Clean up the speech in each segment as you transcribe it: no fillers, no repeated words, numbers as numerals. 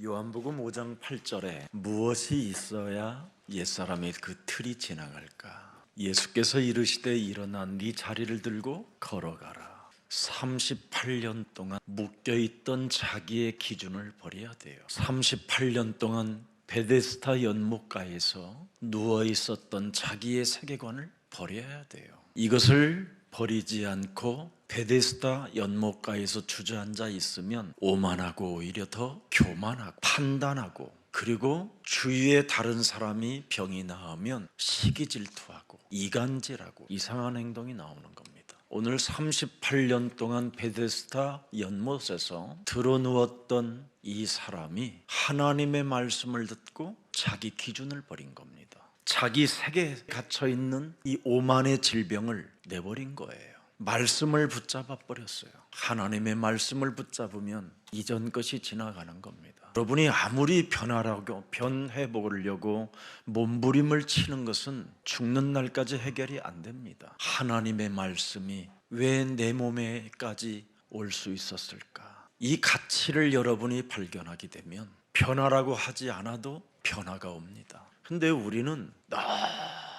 요한복음 5장 8절에 무엇이 있어야 옛사람의 그 틀이 지나갈까? 예수께서 이르시되 일어나 네 자리를 들고 걸어가라. 38년 동안 묶여있던 자기의 기준을 버려야 돼요. 38년 동안 베데스다 연못가에서 누워있었던 자기의 세계관을 버려야 돼요. 이것을 버리지 않고 베데스다 연못가에서 주저앉아 있으면 오만하고 오히려 더 교만하고 판단하고, 그리고 주위에 다른 사람이 병이 나으면 시기 질투하고 이간질하고 이상한 행동이 나오는 겁니다. 오늘 38년 동안 베데스다 연못에서 드러누웠던 이 사람이 하나님의 말씀을 듣고 자기 기준을 버린 겁니다. 자기 세계에 갇혀있는 이 오만의 질병을 내버린 거예요. 말씀을 붙잡아 버렸어요. 하나님의 말씀을 붙잡으면 이전 것이 지나가는 겁니다. 여러분이 아무리 변해 보려고 몸부림을 치는 것은 죽는 날까지 해결이 안 됩니다. 하나님의 말씀이 왜 내 몸에까지 올 수 있었을까? 이 가치를 여러분이 발견하게 되면 변화라고 하지 않아도 변화가 옵니다. 근데 우리는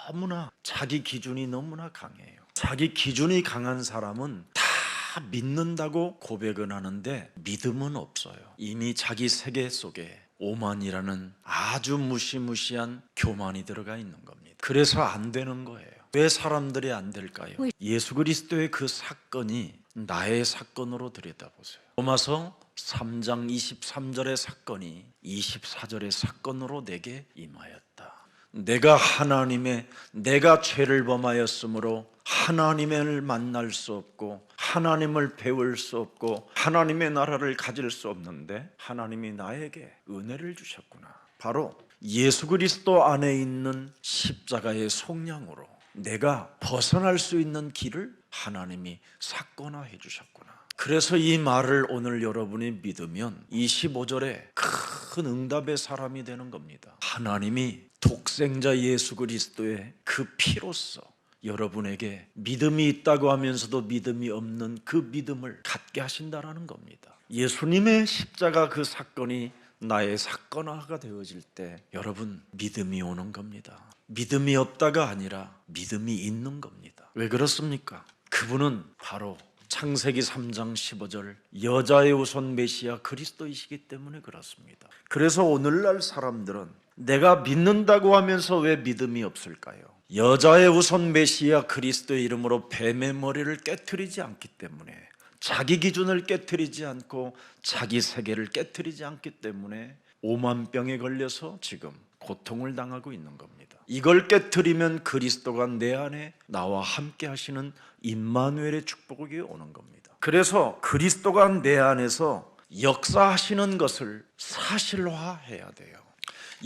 너무나 자기 기준이 너무나 강해요. 자기 기준이 강한 사람은 다 믿는다고 고백은 하는데 믿음은 없어요. 이미 자기 세계 속에 오만이라는 아주 무시무시한 교만이 들어가 있는 겁니다. 그래서 안 되는 거예요. 왜 사람들이 안 될까요? 예수 그리스도의 그 사건이 나의 사건으로 들여다보세요. 로마서 3장 23절의 사건이 24절의 사건으로 내게 임하였다. 내가 죄를 범하였으므로 하나님을 만날 수 없고 하나님을 배울 수 없고 하나님의 나라를 가질 수 없는데 하나님이 나에게 은혜를 주셨구나. 바로 예수 그리스도 안에 있는 십자가의 속량으로 내가 벗어날 수 있는 길을 하나님이 삭건화해 주셨구나. 그래서 이 말을 오늘 여러분이 믿으면 25절에 큰 응답의 사람이 되는 겁니다. 하나님이 독생자 예수 그리스도의 그 피로써 여러분에게 믿음이 있다고 하면서도 믿음이 없는 그 믿음을 갖게 하신다라는 겁니다. 예수님의 십자가 그 사건이 나의 사건화가 되어질 때 여러분 믿음이 오는 겁니다. 믿음이 없다가 아니라 믿음이 있는 겁니다. 왜 그렇습니까? 그분은 바로 창세기 3장 15절 여자의 우선 메시아 그리스도이시기 때문에 그렇습니다. 그래서 오늘날 사람들은 내가 믿는다고 하면서 왜 믿음이 없을까요? 여자의 우선 메시아 그리스도의 이름으로 뱀의 머리를 깨트리지 않기 때문에, 자기 기준을 깨트리지 않고 자기 세계를 깨트리지 않기 때문에 오만병에 걸려서 지금 고통을 당하고 있는 겁니다. 이걸 깨트리면 그리스도가 내 안에 나와 함께 하시는 임마누엘의 축복이 오는 겁니다. 그래서 그리스도가 내 안에서 역사하시는 것을 사실화해야 돼요.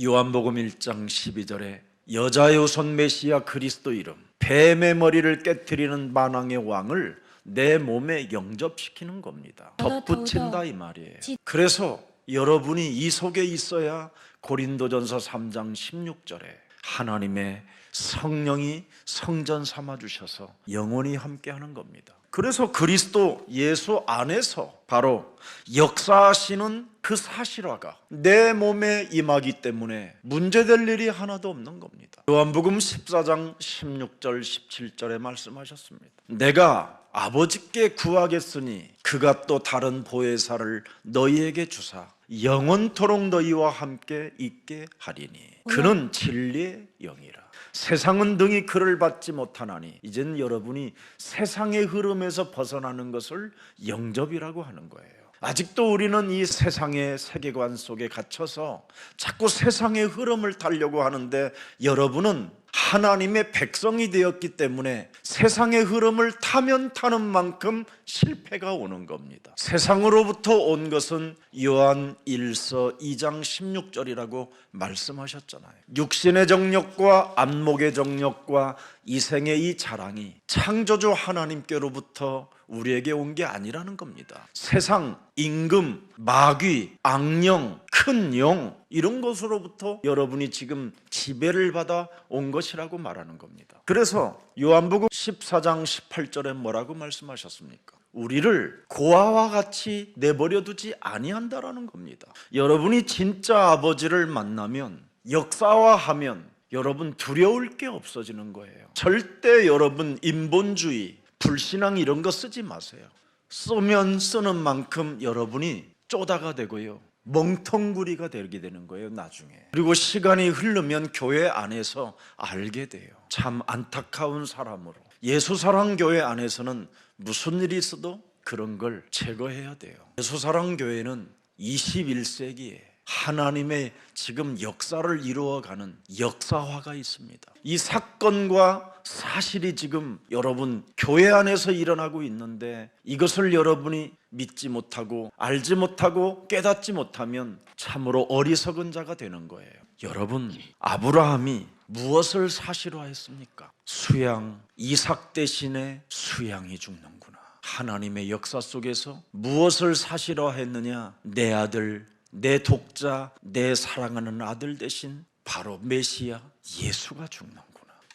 요한복음 1장 12절에 여자의 우선 메시아 그리스도 이름 뱀의 머리를 깨트리는 만왕의 왕을 내 몸에 영접시키는 겁니다. 덧붙인다 이 말이에요. 그래서 여러분이 이 속에 있어야 고린도전서 3장 16절에 하나님의 성령이 성전 삼아주셔서 영원히 함께하는 겁니다. 그래서 그리스도 예수 안에서 바로 역사하시는 그 사실화가 내 몸에 임하기 때문에 문제될 일이 하나도 없는 겁니다. 요한복음 14장 16절 17절에 말씀하셨습니다. 내가 아버지께 구하겠으니 그가 또 다른 보혜사를 너희에게 주사 영원토록 너희와 함께 있게 하리니 그는 진리의 영이라. 세상은 등이 그를 받지 못하나니 이제는 여러분이 세상의 흐름에서 벗어나는 것을 영접이라고 하는 거예요. 아직도 우리는 이 세상의 세계관 속에 갇혀서 자꾸 세상의 흐름을 타려고 하는데, 여러분은 하나님의 백성이 되었기 때문에 세상의 흐름을 타면 타는 만큼 실패가 오는 겁니다. 세상으로부터 온 것은 요한 1서 2장 16절이라고 말씀하셨잖아요. 육신의 정욕과 안목의 정욕과 이생의 이 자랑이 창조주 하나님께로부터 우리에게 온 게 아니라는 겁니다. 세상, 임금, 마귀, 악령, 큰 영, 이런 것으로부터 여러분이 지금 지배를 받아 온 것이라고 말하는 겁니다. 그래서 요한복음 14장 18절에 뭐라고 말씀하셨습니까? 우리를 고아와 같이 내버려 두지 아니한다라는 겁니다. 여러분이 진짜 아버지를 만나면, 역사화하면 여러분 두려울 게 없어지는 거예요. 절대 여러분 인본주의, 불신앙 이런 거 쓰지 마세요. 쓰면 쓰는 만큼 여러분이 쪼다가 되고요, 멍텅구리가 되게 되는 거예요, 나중에. 그리고 시간이 흐르면 교회 안에서 알게 돼요. 참 안타까운 사람으로. 예수사랑교회 안에서는 무슨 일이 있어도 그런 걸 제거해야 돼요. 예수사랑교회는 21세기에 하나님의 지금 역사를 이루어가는 역사화가 있습니다. 이 사건과 사실이 지금 여러분 교회 안에서 일어나고 있는데, 이것을 여러분이 믿지 못하고 알지 못하고 깨닫지 못하면 참으로 어리석은 자가 되는 거예요. 여러분, 아브라함이 무엇을 사실화했습니까? 수양, 이삭 대신에 수양이 죽는구나. 하나님의 역사 속에서 무엇을 사실화했느냐? 내 아들, 내 독자, 내 사랑하는 아들 대신 바로 메시아 예수가 죽는구나.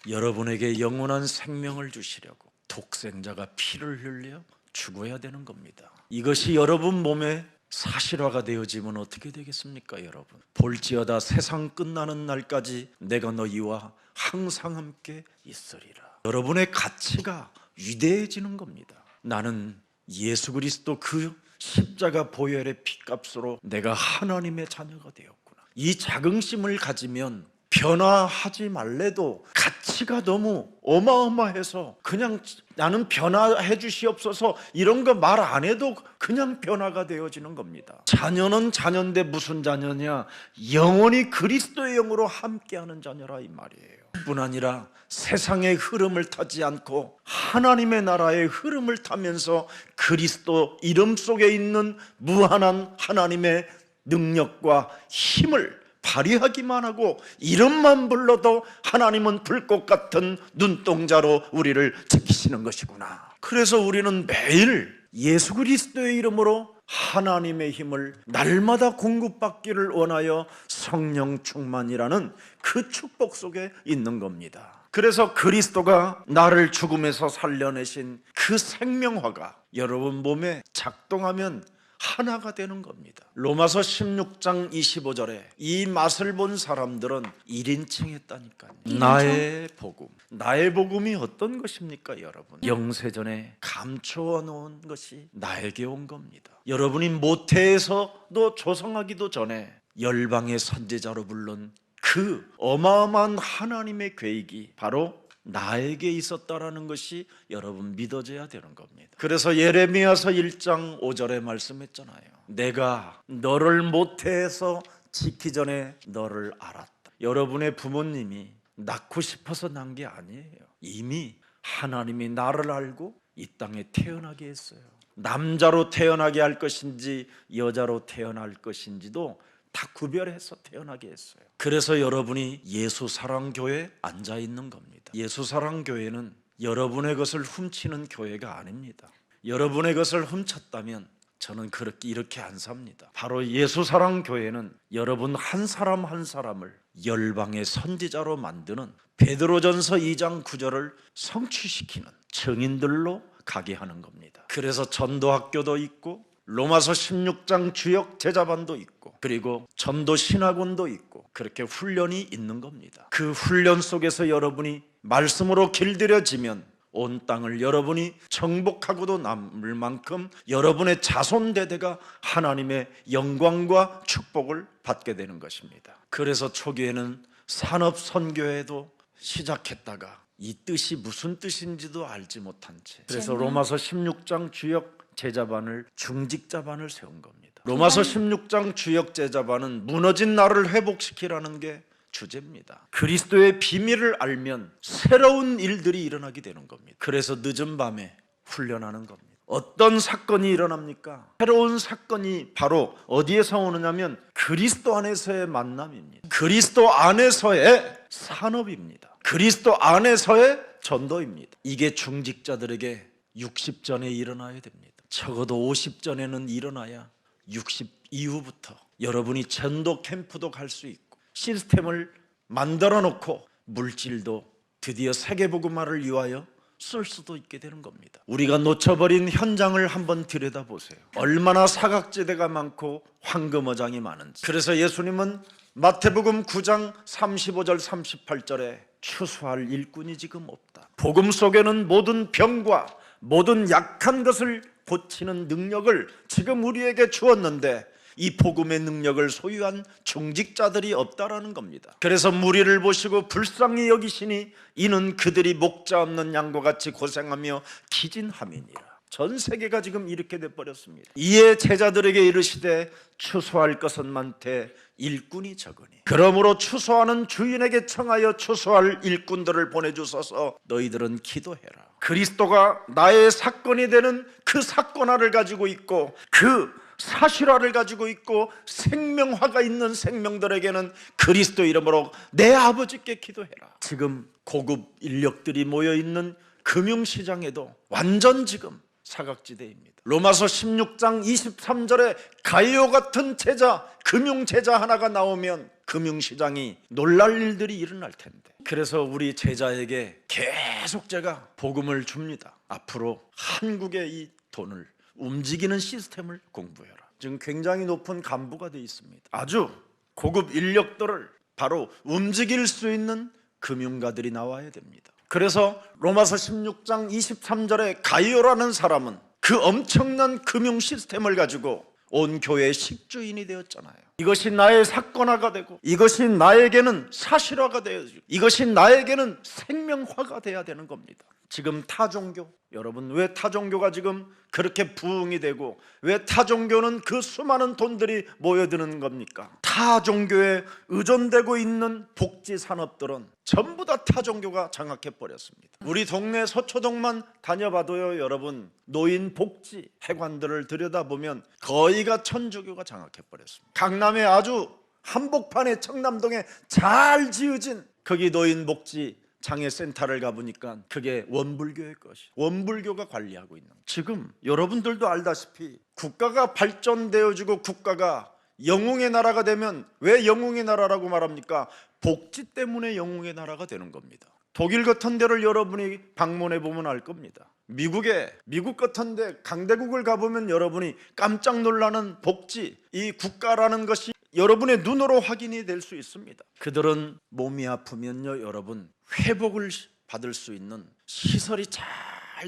여러분에게 영원한 생명을 주시려고 독생자가 피를 흘려 죽어야 되는 겁니다. 이것이 여러분 몸에 사실화가 되어지면 어떻게 되겠습니까? 여러분, 볼지어다 세상 끝나는 날까지 내가 너희와 항상 함께 있으리라. 여러분의 가치가 위대해지는 겁니다. 나는 예수 그리스도 그 십자가 보혈의 피값으로 내가 하나님의 자녀가 되었구나. 이 자긍심을 가지면 변화하지 말래도 가치가 너무 어마어마해서 그냥 나는 변화해 주시옵소서 이런 거 말 안 해도 그냥 변화가 되어지는 겁니다. 자녀는 자녀인데 무슨 자녀냐? 영원히 그리스도의 영으로 함께하는 자녀라 이 말이에요. 뿐 아니라 세상의 흐름을 타지 않고 하나님의 나라의 흐름을 타면서 그리스도 이름 속에 있는 무한한 하나님의 능력과 힘을 발휘하기만 하고, 이름만 불러도 하나님은 불꽃 같은 눈동자로 우리를 지키시는 것이구나. 그래서 우리는 매일 예수 그리스도의 이름으로 하나님의 힘을 날마다 공급받기를 원하여 성령 충만이라는 그 축복 속에 있는 겁니다. 그래서 그리스도가 나를 죽음에서 살려내신 그 생명화가 여러분 몸에 작동하면 하나가 되는 겁니다. 로마서 16장 25절에 이 맛을 본 사람들은 1인칭 했다니까요. 나의 복음. 나의 복음이 어떤 것입니까, 여러분? 영세전에 감추어 놓은 것이 나에게 온 겁니다. 여러분이 모태에서도 조성하기도 전에 열방의 선지자로 부른 그 어마어마한 하나님의 계획이 바로 나에게 있었다라는 것이 여러분 믿어져야 되는 겁니다. 그래서 예레미야서 1장 5절에 말씀했잖아요. 내가 너를 모태에서 짓기 전에 너를 알았다. 여러분의 부모님이 낳고 싶어서 난 게 아니에요. 이미 하나님이 나를 알고 이 땅에 태어나게 했어요. 남자로 태어나게 할 것인지 여자로 태어날 것인지도 다 구별해서 태어나게 했어요. 그래서 여러분이 예수사랑교회에 앉아 있는 겁니다. 예수사랑교회는 여러분의 것을 훔치는 교회가 아닙니다. 여러분의 것을 훔쳤다면 저는 이렇게 안 삽니다. 바로 예수사랑교회는 여러분 한 사람 한 사람을 열방의 선지자로 만드는 베드로전서 2장 9절을 성취시키는 증인들로 가게 하는 겁니다. 그래서 전도학교도 있고 로마서 16장 주역 제자반도 있고 그리고 전도 신학원도 있고 그렇게 훈련이 있는 겁니다. 그 훈련 속에서 여러분이 말씀으로 길들여지면 온 땅을 여러분이 정복하고도 남을 만큼 여러분의 자손대대가 하나님의 영광과 축복을 받게 되는 것입니다. 그래서 초기에는 산업선교회도 시작했다가 이 뜻이 무슨 뜻인지도 알지 못한 채, 그래서 로마서 16장 주역 제자반을 중직자반을 세운 겁니다. 로마서 16장 주역 제자반은 무너진 나를 회복시키라는 게 주제입니다. 그리스도의 비밀을 알면 새로운 일들이 일어나게 되는 겁니다. 그래서 늦은 밤에 훈련하는 겁니다. 어떤 사건이 일어납니까? 새로운 사건이 바로 어디에서 오느냐면 그리스도 안에서의 만남입니다. 그리스도 안에서의 산업입니다. 그리스도 안에서의 전도입니다. 이게 중직자들에게 60전에 일어나야 됩니다. 적어도 50전에는 일어나야 60 이후부터 여러분이 전도 캠프도 갈 수 있고 시스템을 만들어 놓고 물질도 드디어 세계복음화를 위하여 쓸 수도 있게 되는 겁니다. 우리가 놓쳐버린 현장을 한번 들여다보세요. 얼마나 사각지대가 많고 황금어장이 많은지. 그래서 예수님은 마태복음 9장 35절 38절에 추수할 일꾼이 지금 없다. 복음 속에는 모든 병과 모든 약한 것을 고치는 능력을 지금 우리에게 주었는데 이 복음의 능력을 소유한 중직자들이 없다라는 겁니다. 그래서 무리를 보시고 불쌍히 여기시니 이는 그들이 목자 없는 양과 같이 고생하며 기진함이니라. 전 세계가 지금 이렇게 돼버렸습니다. 이에 제자들에게 이르시되 추수할 것은 많되 일꾼이 적으니 그러므로 추수하는 주인에게 청하여 추수할 일꾼들을 보내주소서. 너희들은 기도해라. 그리스도가 나의 사건이 되는 그 사건화를 가지고 있고 그 사실화를 가지고 있고 생명화가 있는 생명들에게는 그리스도 이름으로 내 아버지께 기도해라. 지금 고급 인력들이 모여있는 금융시장에도 완전 지금 사각지대입니다. 로마서 16장 23절에 가이오 같은 제자, 금융제자 하나가 나오면 금융시장이 놀랄 일들이 일어날 텐데, 그래서 우리 제자에게 계속 제가 복음을 줍니다. 앞으로 한국의 이 돈을 움직이는 시스템을 공부해라. 지금 굉장히 높은 간부가 되어 있습니다. 아주 고급 인력들을 바로 움직일 수 있는 금융가들이 나와야 됩니다. 그래서 로마서 16장 23절에 가이오라는 사람은 그 엄청난 금융 시스템을 가지고 온 교회의 식주인이 되었잖아요. 이것이 나의 사건화가 되고 이것이 나에게는 사실화가 되어지고 이것이 나에게는 생명화가 돼야 되는 겁니다. 지금 타종교, 여러분 왜 타종교가 지금 그렇게 부흥이 되고 왜 타종교는 그 수많은 돈들이 모여드는 겁니까? 타종교에 의존되고 있는 복지 산업들은 전부 다 타종교가 장악해버렸습니다. 우리 동네 서초동만 다녀봐도요, 여러분 노인 복지 회관들을 들여다보면 거의가 천주교가 장악해버렸습니다. 강남에 아주 한복판에 청남동에 잘 지어진 거기 노인 복지 장애센터를 가보니까 그게 원불교의 것이, 원불교가 관리하고 있는. 지금 여러분들도 알다시피 국가가 발전되어지고 국가가 영웅의 나라가 되면 왜 영웅의 나라라고 말합니까? 복지 때문에 영웅의 나라가 되는 겁니다. 독일 같은 데를 여러분이 방문해 보면 알 겁니다. 미국 같은 데 강대국을 가보면 여러분이 깜짝 놀라는 복지, 이 국가라는 것이 여러분의 눈으로 확인이 될 수 있습니다. 그들은 몸이 아프면요, 여러분 회복을 받을 수 있는 시설이 잘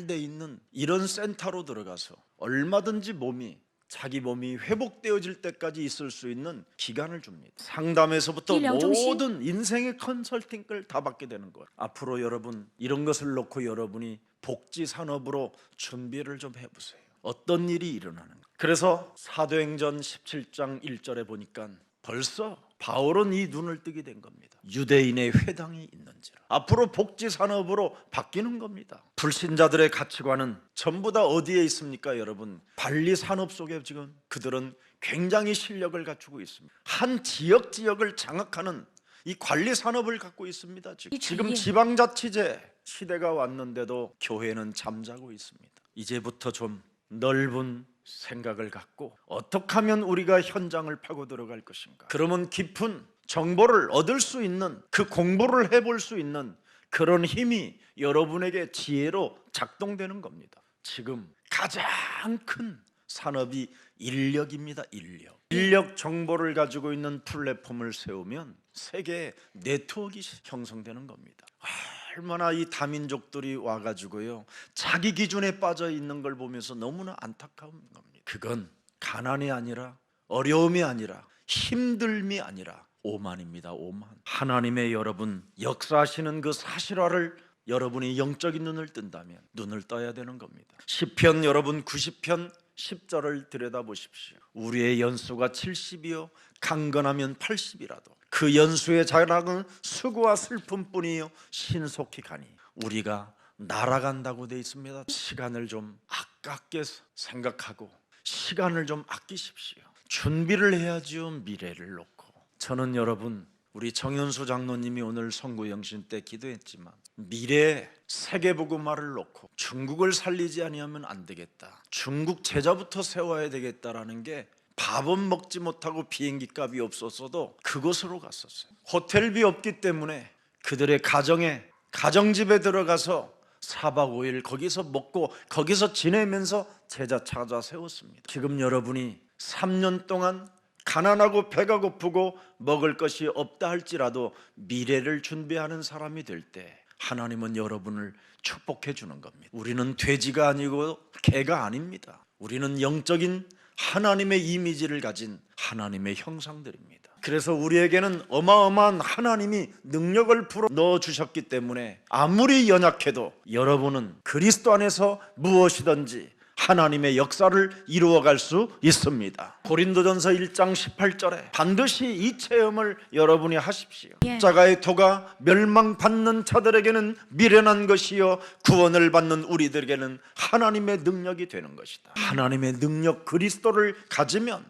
돼 있는 이런 센터로 들어가서 얼마든지 자기 몸이 회복되어질 때까지 있을 수 있는 기간을 줍니다. 상담에서부터 모든 인생의 컨설팅을 다 받게 되는 거예요. 앞으로 여러분 이런 것을 놓고 여러분이 복지 산업으로 준비를 좀 해보세요. 어떤 일이 일어나는가. 그래서 사도행전 17장 1절에 보니까 벌써 바울은 이 눈을 뜨게 된 겁니다. 유대인의 회당이 있는지라. 앞으로 복지 산업으로 바뀌는 겁니다. 불신자들의 가치관은 전부 다 어디에 있습니까, 여러분? 관리 산업 속에 지금 그들은 굉장히 실력을 갖추고 있습니다. 한 지역을 장악하는 이 관리 산업을 갖고 있습니다. 지금 지방자치제 시대가 왔는데도 교회는 잠자고 있습니다. 이제부터 좀 넓은 생각을 갖고 어떻게 하면 우리가 현장을 파고 들어갈 것인가, 그러면 깊은 정보를 얻을 수 있는, 그 공부를 해볼 수 있는 그런 힘이 여러분에게 지혜로 작동되는 겁니다. 지금 가장 큰 산업이 인력입니다. 인력 정보를 가지고 있는 플랫폼을 세우면 세계의 네트워크가 형성되는 겁니다. 얼마나 이 다민족들이 와가지고요 자기 기준에 빠져 있는 걸 보면서 너무나 안타까운 겁니다. 그건 가난이 아니라 어려움이 아니라 힘듦이 아니라 오만입니다. 오만. 하나님의 여러분 역사하시는 그 사실화를 여러분이 영적인 눈을 뜬다면 눈을 떠야 되는 겁니다. 시편 여러분 90편 10절을 들여다보십시오. 우리의 연수가 70이요 강건하면 80이라도 그 연수의 자랑은 수고와 슬픔뿐이요 신속히 가니. 우리가 날아간다고 되어 있습니다. 시간을 좀 아깝게 생각하고 시간을 좀 아끼십시오. 준비를 해야지요, 미래를 놓고. 저는 여러분 우리 정현수 장로님이 오늘 성구영신 때 기도했지만 미래에 세계복음화를 놓고 중국을 살리지 아니하면 안 되겠다, 중국 제자부터 세워야 되겠다라는 게 밥은 먹지 못하고 비행기 값이 없었어도 그곳으로 갔었어요. 호텔비 없기 때문에 그들의 가정집에 들어가서 4박 5일 거기서 먹고 거기서 지내면서 제자 찾아 세웠습니다. 지금 여러분이 3년 동안 가난하고 배가 고프고 먹을 것이 없다 할지라도 미래를 준비하는 사람이 될 때 하나님은 여러분을 축복해 주는 겁니다. 우리는 돼지가 아니고 개가 아닙니다. 우리는 영적인 하나님의 이미지를 가진 하나님의 형상들입니다. 그래서 우리에게는 어마어마한 하나님이 능력을 불어 넣어 주셨기 때문에 아무리 연약해도 여러분은 그리스도 안에서 무엇이든지 하나님의 역사를 이루어갈 수 있습니다. 고린도전서 1장 18절에 반드시 이 체험을 여러분이 하십시오. 십자가의 도가 멸망받는 자들에게는 미련한 것이요 구원을 받는 우리들에게는 하나님의 능력이 되는 것이다. 하나님의 능력 그리스도를 가지면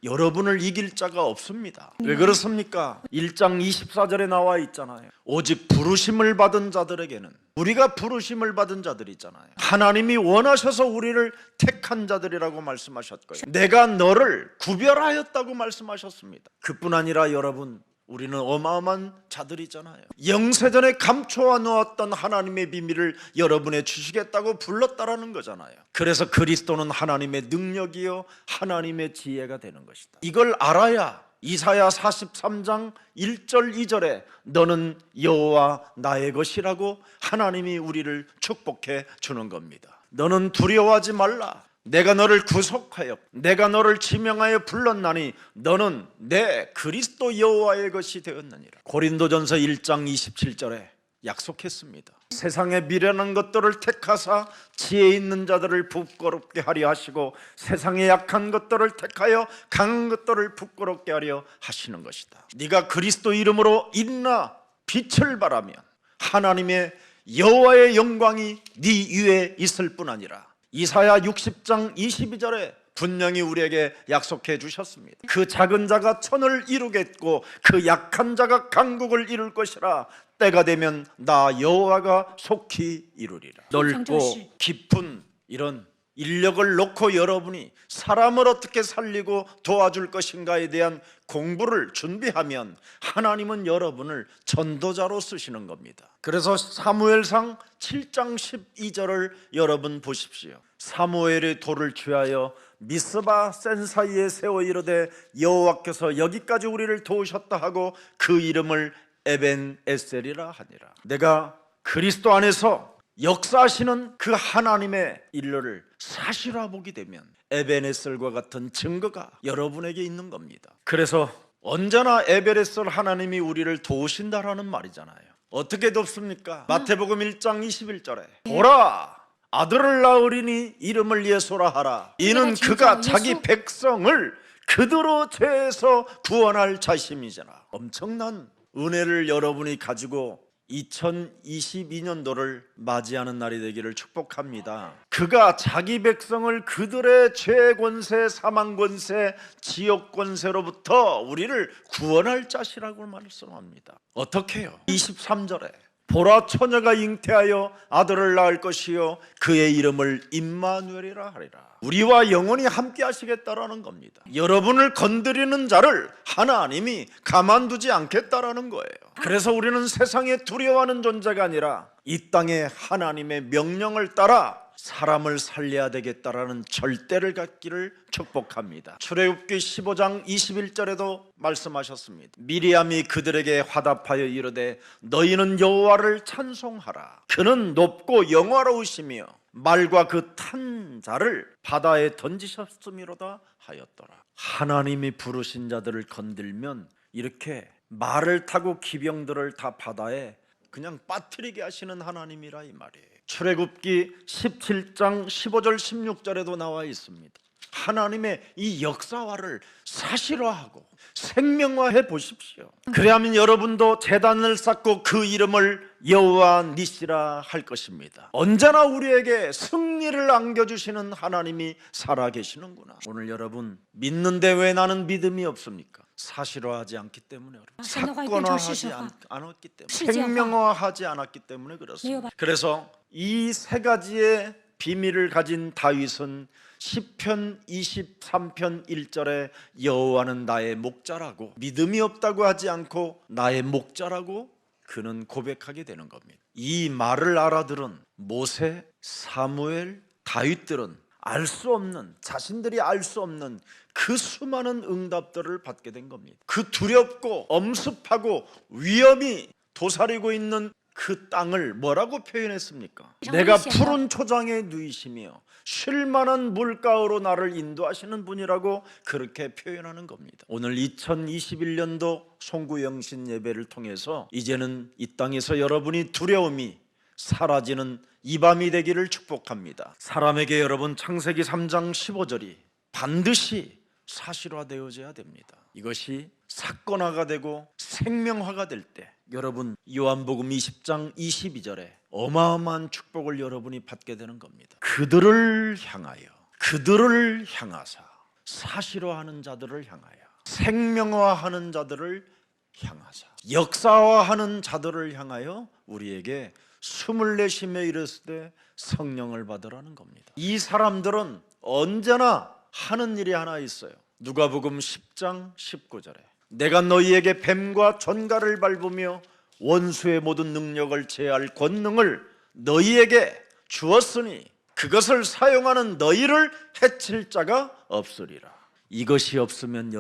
여러분을 이길 자가 없습니다. 왜 그렇습니까? 1장 24절에 나와 있잖아요. 오직 부르심을 받은 자들에게는, 우리가 부르심을 받은 자들이잖아요. 하나님이 원하셔서 우리를 택한 자들이라고 말씀하셨고요. 내가 너를 구별하였다고 말씀하셨습니다. 그뿐 아니라 여러분, 우리는 어마어마한 자들이잖아요. 영세전에 감춰 놓았던 하나님의 비밀을 여러분에 주시겠다고 불렀다라는 거잖아요. 그래서 그리스도는 하나님의 능력이요 하나님의 지혜가 되는 것이다. 이걸 알아야 이사야 43장 1절 2절에 너는 여호와 나의 것이라고 하나님이 우리를 축복해 주는 겁니다. 너는 두려워하지 말라. 내가 너를 구속하여 내가 너를 지명하여 불렀나니 너는 내 그리스도 여호와의 것이 되었느니라. 고린도전서 1장 27절에 약속했습니다. 세상의 미련한 것들을 택하사 지혜 있는 자들을 부끄럽게 하려 하시고 세상의 약한 것들을 택하여 강한 것들을 부끄럽게 하려 하시는 것이다. 네가 그리스도 이름으로 일어나 빛을 발하면 하나님의 여호와의 영광이 네 위에 있을 뿐 아니라 이사야 60장 22절에 분명히 우리에게 약속해 주셨습니다. 그 작은 자가 천을 이루겠고 그 약한 자가 강국을 이룰 것이라. 때가 되면 나 여호와가 속히 이루리라. 넓고 깊은 이런 인력을 놓고 여러분이 사람을 어떻게 살리고 도와줄 것인가에 대한 공부를 준비하면 하나님은 여러분을 전도자로 쓰시는 겁니다. 그래서 사무엘상 7장 12절을 여러분 보십시오. 사무엘의 돌을 취하여 미스바 센 사이에 세워 이르되 여호와께서 여기까지 우리를 도우셨다 하고 그 이름을 에벤에셀이라 하니라. 내가 그리스도 안에서 역사하시는 그 하나님의 일들을 사실화 보게 되면 에벤에셀과 같은 증거가 여러분에게 있는 겁니다. 그래서 언제나 에벤에셀 하나님이 우리를 도우신다라는 말이잖아요. 어떻게 돕습니까? 마태복음 1장 21절에 보라 아들을 낳으리니 이름을 예수라 하라. 이는 그가 자기 백성을 그대로 죄에서 구원할 자심이잖아. 엄청난 은혜를 여러분이 가지고 2022년도를 맞이하는 날이 되기를 축복합니다. 그가 자기 백성을 그들의 죄 권세, 사망 권세, 지옥 권세로부터 우리를 구원할 자시라고 말씀합니다. 어떻게요? 23절에 보라 처녀가 잉태하여 아들을 낳을 것이요 그의 이름을 임마누엘이라 하리라. 우리와 영원히 함께 하시겠다라는 겁니다. 여러분을 건드리는 자를 하나님이 가만두지 않겠다라는 거예요. 그래서 우리는 세상에 두려워하는 존재가 아니라 이 땅에 하나님의 명령을 따라 사람을 살려야 되겠다라는 절대를 갖기를 축복합니다. 출애굽기 15장 21절에도 말씀하셨습니다. 미리암이 그들에게 화답하여 이르되 너희는 여호와를 찬송하라. 그는 높고 영화로우시며 말과 그 탄 자를 바다에 던지셨음이로다 하였더라. 하나님이 부르신 자들을 건들면 이렇게 말을 타고 기병들을 다 바다에 그냥 빠뜨리게 하시는 하나님이라 이 말이에요. 출애굽기 17장 15절 16절에도 나와 있습니다. 하나님의 이 역사화를 사실화하고 생명화해 보십시오. 그래야만 여러분도 제단을 쌓고 그 이름을 여호와 니시라 할 것입니다. 언제나 우리에게 승리를 안겨주시는 하나님이 살아계시는구나. 오늘 여러분 믿는데 왜 나는 믿음이 없습니까? 사실화하지 않기 때문에 사건화하지 않았기 때문에 생명화하지 않았기 때문에 그렇습니다. 그래서 이 세 가지의 비밀을 가진 다윗은 시편 23편 1절에 여호와는 나의 목자라고, 믿음이 없다고 하지 않고 나의 목자라고 그는 고백하게 되는 겁니다. 이 말을 알아들은 모세, 사무엘, 다윗들은 알 수 없는, 자신들이 알 수 없는 그 수많은 응답들을 받게 된 겁니다. 그 두렵고 엄습하고 위험이 도사리고 있는 그 땅을 뭐라고 표현했습니까? 내가 푸른 초장에 누이시며 쉴만한 물가로 나를 인도하시는 분이라고 그렇게 표현하는 겁니다. 오늘 2021년도 송구영신 예배를 통해서 이제는 이 땅에서 여러분이 두려움이 사라지는 이 밤이 되기를 축복합니다. 사람에게 여러분 창세기 3장 15절이 반드시 사실화되어져야 됩니다. 이것이 사건화가 되고 생명화가 될 때 여러분 요한복음 20장 22절에 어마어마한 축복을 여러분이 받게 되는 겁니다. 그들을 향하사 사실화하는 자들을 향하여 생명화하는 자들을 향하사 역사화하는 자들을 향하여 우리에게 숨을 내쉬며 이르시되 성령을 받으라는 겁니다. 이 사람들은 언제나 하는 일이 하나 있어요. 누가복음 10장 19절에 내가 너희에게 뱀과 전갈을 밟으며 원수의 모든 능력을 제할 권능을 너희에게 주었으니 그것을 사용하는 너희를 해칠 자가 없으리라. 이것이 없으면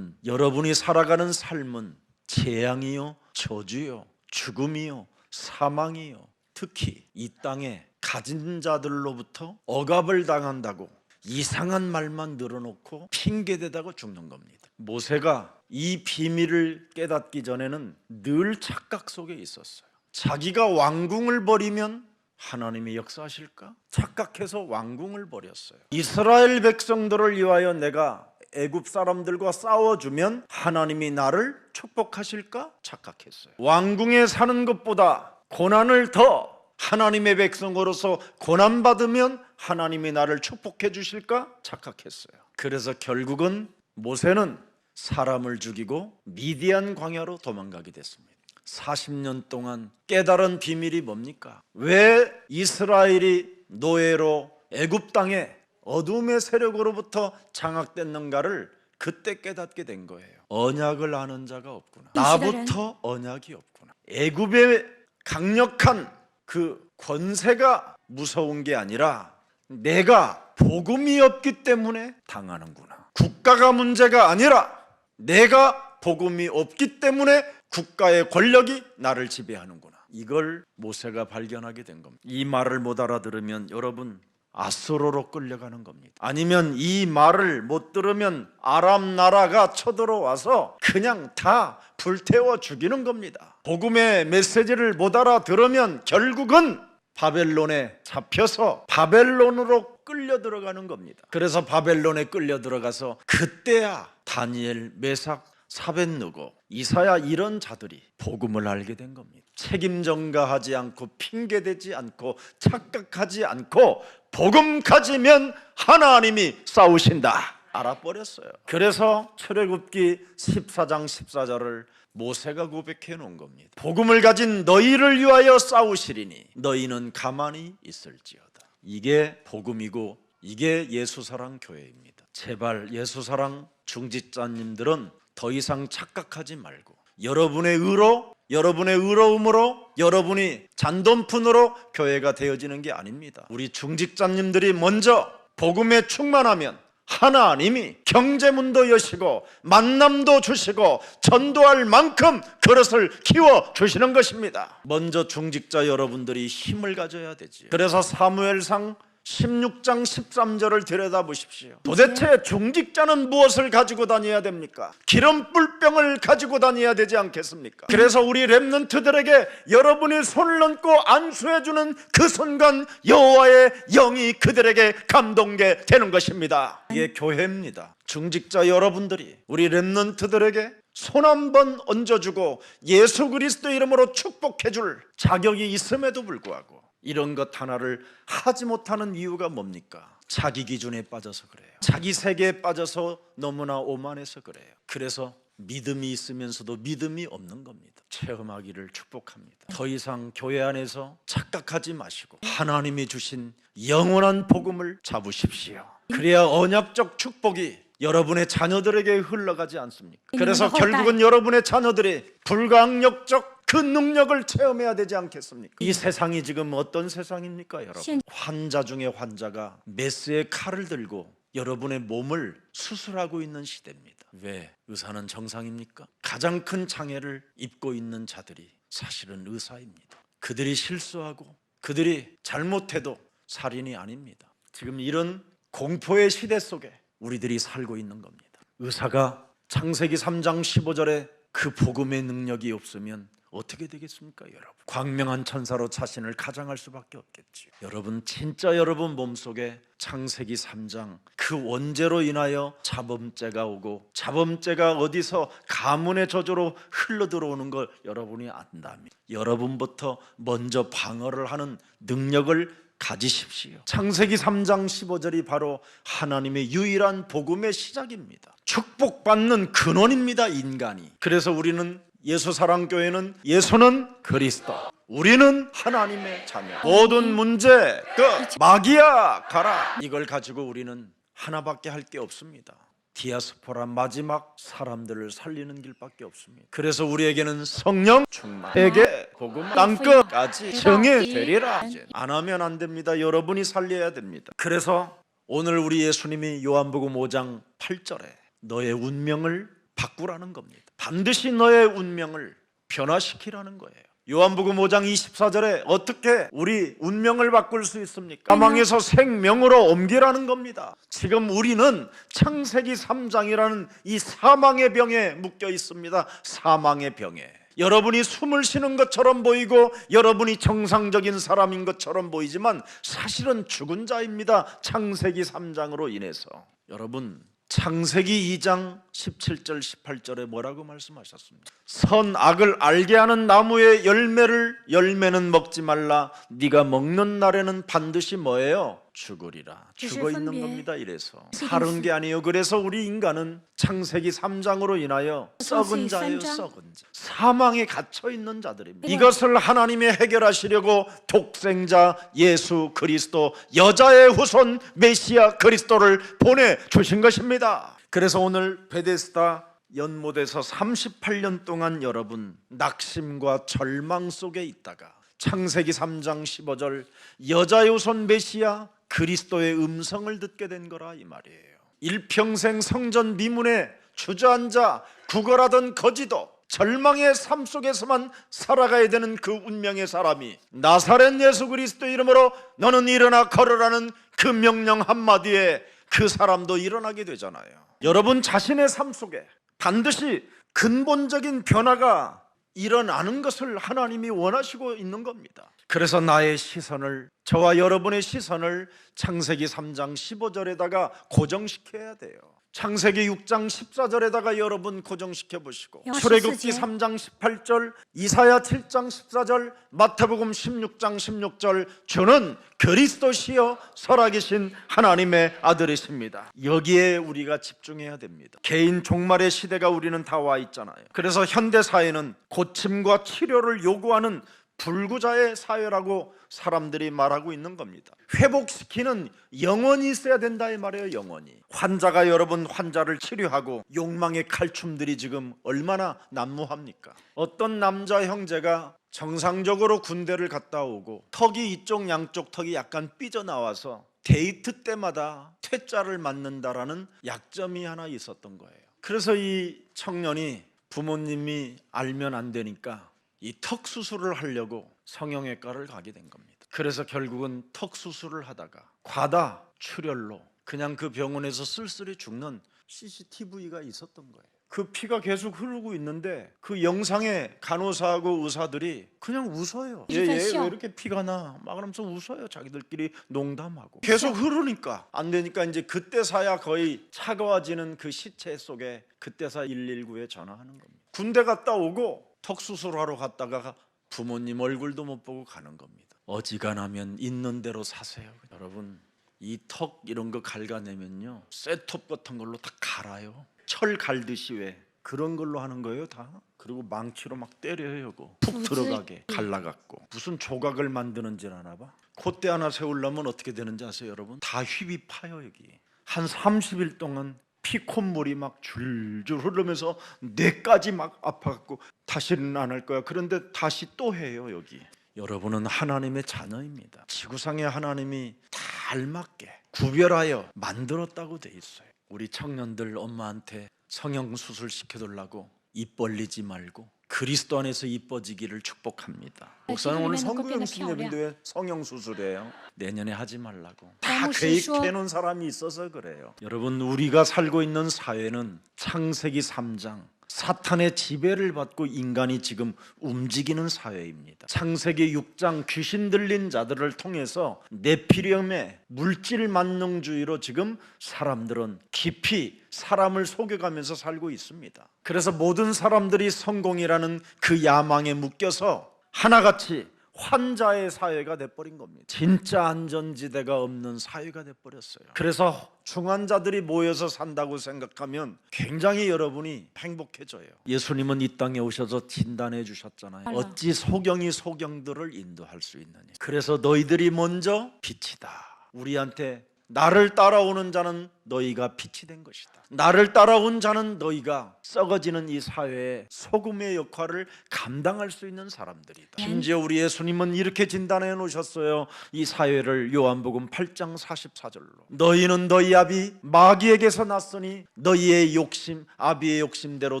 여러분이 살아가는 삶은 재앙이요, 저주요, 죽음이요, 사망이요, 특히 이 땅에 가진 자들로부터 억압을 당한다고 이상한 말만 늘어놓고 핑계대다가 죽는 겁니다. 모세가 이 비밀을 깨닫기 전에는 늘 착각 속에 있었어요. 자기가 왕궁을 버리면 하나님이 역사하실까? 착각해서 왕궁을 버렸어요. 이스라엘 백성들을 위하여 내가 애굽 사람들과 싸워주면 하나님이 나를 축복하실까? 착각했어요. 왕궁에 사는 것보다 고난을 더 하나님의 백성으로서 고난받으면 하나님이 나를 축복해 주실까? 착각했어요. 그래서 결국은 모세는 사람을 죽이고 미디안 광야로 도망가게 됐습니다. 40년 동안 깨달은 비밀이 뭡니까? 왜 이스라엘이 노예로 애굽 땅에 어둠의 세력으로부터 장악됐는가를 그때 깨닫게 된 거예요. 언약을 아는 자가 없구나. 나부터 언약이 없구나. 애굽의 강력한 그 권세가 무서운 게 아니라 내가 복음이 없기 때문에 당하는구나. 국가가 문제가 아니라 내가 복음이 없기 때문에 국가의 권력이 나를 지배하는구나. 이걸 모세가 발견하게 된 겁니다. 이 말을 못 알아들으면 여러분 아수르로 끌려가는 겁니다. 아니면 이 말을 못 들으면 아람 나라가 쳐들어와서 그냥 다 불태워 죽이는 겁니다. 복음의 메시지를 못 알아들으면 결국은 바벨론에 잡혀서 바벨론으로 끌려 들어가는 겁니다. 그래서 바벨론에 끌려 들어가서 그때야 다니엘, 메삭, 사벳느고, 이사야 이런 자들이 복음을 알게 된 겁니다. 책임 전가하지 않고 핑계대지 않고 착각하지 않고 복음 가지면 하나님이 싸우신다 알아버렸어요. 그래서 출애굽기 14장 14절을 모세가 고백해 놓은 겁니다. 복음을 가진 너희를 위하여 싸우시리니 너희는 가만히 있을지어다. 이게 복음이고 이게 예수사랑 교회입니다. 제발 예수사랑 중직자님들은 더 이상 착각하지 말고 여러분의 의로, 여러분의 의로움으로, 여러분이 잔돈푼으로 교회가 되어지는 게 아닙니다. 우리 중직자님들이 먼저 복음에 충만하면 하나님이 경제문도 여시고 만남도 주시고 전도할 만큼 그릇을 키워주시는 것입니다. 먼저 중직자 여러분들이 힘을 가져야 되지요. 그래서 사무엘상 16장 13절을 들여다보십시오. 도대체 중직자는 무엇을 가지고 다녀야 됩니까? 기름 뿔병을 가지고 다녀야 되지 않겠습니까? 그래서 우리 렘넌트들에게 여러분이 손을 얹고 안수해주는 그 순간 여호와의 영이 그들에게 감동게 되는 것입니다. 이게 교회입니다. 중직자 여러분들이 우리 렘넌트들에게 손 한번 얹어주고 예수 그리스도 이름으로 축복해줄 자격이 있음에도 불구하고 이런 것 하나를 하지 못하는 이유가 뭡니까? 자기 기준에 빠져서 그래요. 자기 세계에 빠져서 너무나 오만해서 그래요. 그래서 믿음이 있으면서도 믿음이 없는 겁니다. 체험하기를 축복합니다. 더 이상 교회 안에서 착각하지 마시고 하나님이 주신 영원한 복음을 잡으십시오. 그래야 언약적 축복이 여러분의 자녀들에게 흘러가지 않습니까? 그래서 이민의 후대. 결국은 여러분의 자녀들이 불가항력적 그 능력을 체험해야 되지 않겠습니까? 이 세상이 지금 어떤 세상입니까, 여러분? 환자 중에 환자가 메스의 칼을 들고 여러분의 몸을 수술하고 있는 시대입니다. 왜? 의사는 정상입니까? 가장 큰 장애를 입고 있는 자들이 사실은 의사입니다. 그들이 실수하고 그들이 잘못해도 살인이 아닙니다. 지금 이런 공포의 시대 속에 우리들이 살고 있는 겁니다. 의사가 창세기 3장 15절에 그 복음의 능력이 없으면 어떻게 되겠습니까, 여러분? 광명한 천사로 자신을 가장할 수밖에 없겠죠. 여러분, 진짜 여러분 몸속에 창세기 3장 그 원죄로 인하여 자범죄가 오고 자범죄가 어디서 가문의 저주로 흘러들어오는 걸 여러분이 안다면 여러분부터 먼저 방어를 하는 능력을 가지십시오. 창세기 3장 15절이 바로 하나님의 유일한 복음의 시작입니다. 축복받는 근원입니다, 인간이. 그래서 우리는 예수사랑교회는 예수는 그리스도, 우리는 하나님의 자녀, 모든 문제 끝, 마귀야 가라. 이걸 가지고 우리는 하나밖에 할 게 없습니다. 디아스포라, 마지막 사람들을 살리는 길밖에 없습니다. 그래서 우리에게는 성령 충만, 세계 복음 땅끝까지 정예되리라. 안 하면 안 됩니다. 여러분이 살려야 됩니다. 그래서 오늘 우리 예수님이 요한복음 5장 8절에 너의 운명을 바꾸라는 겁니다. 반드시 너의 운명을 변화시키라는 거예요. 요한복음 5장 24절에 어떻게 우리 운명을 바꿀 수 있습니까? 사망에서 생명으로 옮기라는 겁니다. 지금 우리는 창세기 3장이라는 이 사망의 병에 묶여 있습니다. 사망의 병에. 여러분이 숨을 쉬는 것처럼 보이고 여러분이 정상적인 사람인 것처럼 보이지만 사실은 죽은 자입니다. 창세기 3장으로 인해서. 여러분, 창세기 2장 17절 18절에 뭐라고 말씀하셨습니까? 선악을 알게 하는 나무의 열매는 먹지 말라. 네가 먹는 날에는 반드시 뭐예요? 죽으리라. 죽어 있는 겁니다. 이래서 사는 게 아니에요. 그래서 우리 인간은 창세기 3장으로 인하여 썩은 자예요. 썩은 자, 사망에 갇혀 있는 자들입니다. 이것을 하나님이 해결하시려고 독생자 예수 그리스도, 여자의 후손 메시아 그리스도를 보내주신 것입니다. 그래서 오늘 베데스다 연못에서 38년 동안 여러분 낙심과 절망 속에 있다가 창세기 3장 15절 여자의 후손 메시아 그리스도의 음성을 듣게 된 거라 이 말이에요. 일평생 성전 미문에 주저앉아 구걸하던 거지도 절망의 삶 속에서만 살아가야 되는 그 운명의 사람이 나사렛 예수 그리스도 이름으로 너는 일어나 걸으라는 그 명령 한마디에 그 사람도 일어나게 되잖아요. 여러분 자신의 삶 속에 반드시 근본적인 변화가 일어나는 것을 하나님이 원하시고 있는 겁니다. 그래서 나의 시선을, 저와 여러분의 시선을 창세기 3장 15절에다가 고정시켜야 돼요. 창세기 6장 14절에다가 여러분 고정시켜 보시고 출애굽기 3장 18절, 이사야 7장 14절, 마태복음 16장 16절 주는 그리스도시여 살아계신 하나님의 아들이십니다. 여기에 우리가 집중해야 됩니다. 개인 종말의 시대가 우리는 다 와 있잖아요. 그래서 현대사회는 고침과 치료를 요구하는 불구자의 사회라고 사람들이 말하고 있는 겁니다. 회복시키는 영혼이 있어야 된다 이 말이에요. 영혼이. 환자가 여러분 환자를 치료하고 욕망의 칼춤들이 지금 얼마나 난무합니까? 어떤 남자 형제가 정상적으로 군대를 갔다 오고 턱이 이쪽 양쪽 턱이 약간 삐져나와서 데이트 때마다 퇴짜를 맞는다라는 약점이 하나 있었던 거예요. 그래서 이 청년이 부모님이 알면 안 되니까 이 턱 수술을 하려고 성형외과를 가게 된 겁니다. 그래서 결국은 턱 수술을 하다가 과다 출혈로 그냥 그 병원에서 쓸쓸히 죽는 CCTV가 있었던 거예요. 그 피가 계속 흐르고 있는데 그 영상에 간호사하고 의사들이 그냥 웃어요. 얘 왜 이렇게 피가 나? 막 그러면서 웃어요. 자기들끼리 농담하고. 계속 흐르니까 안 되니까 이제 그때서야 거의 차가워지는 그 시체 속에 그때서 119에 전화하는 겁니다. 군대 갔다 오고 턱 수술하러 갔다가 부모님 얼굴도 못 보고 가는 겁니다. 어지간하면 있는 대로 사세요. 여러분 이 턱 이런 거 갉아내면요 쇠톱 같은 걸로 다 갈아요. 철 갈듯이 왜 그런 걸로 하는 거예요 다. 그리고 망치로 막 때려요. 푹 들어가게 갈라갖고 무슨 조각을 만드는지 아나 봐. 콧대 하나 세우려면 어떻게 되는지 아세요 여러분? 다 휘비 파요. 여기 한 30일 동안 피 콧물이 막 줄줄 흐르면서 뇌까지 막 아파갖고 다시는 안 할 거야. 그런데 다시 또 해요. 여기 여러분은 하나님의 자녀입니다. 지구상에 하나님이 다 알맞게 구별하여 만들었다고 돼 있어요. 우리 청년들 엄마한테 성형수술 시켜달라고 입 벌리지 말고 그리스도 안에서 이뻐지기를 축복합니다. 목사는 오늘 성구영신 예배인데 왜 성형수술이에요? 내년에 하지 말라고 다 계획해놓은 사람이 있어서 그래요. 여러분, 우리가 살고 있는 사회는 창세기 3장 사탄의 지배를 받고 인간이 지금 움직이는 사회입니다. 창세기 6장 귀신 들린 자들을 통해서 네피림의 물질 만능주의로 지금 사람들은 깊이 사람을 속여가면서 살고 있습니다. 그래서 모든 사람들이 성공이라는 그 야망에 묶여서 하나같이 환자의 사회가 돼버린 겁니다. 진짜 안전지대가 없는 사회가 돼버렸어요. 그래서 중환자들이 모여서 산다고 생각하면 굉장히 여러분이 행복해져요. 예수님은 이 땅에 오셔서 진단해 주셨잖아요. 어찌 소경이 소경들을 인도할 수 있느냐. 그래서 너희들이 먼저 빛이다. 우리한테 나를 따라오는 자는 너희가 빛이 된 것이다. 나를 따라온 자는 너희가 썩어지는 이 사회의 소금의 역할을 감당할 수 있는 사람들이다. 심지어 우리 예수님은 이렇게 진단해 놓으셨어요. 이 사회를 요한복음 8장 44절로 너희는 너희 아비 마귀에게서 났으니 너희의 욕심 아비의 욕심대로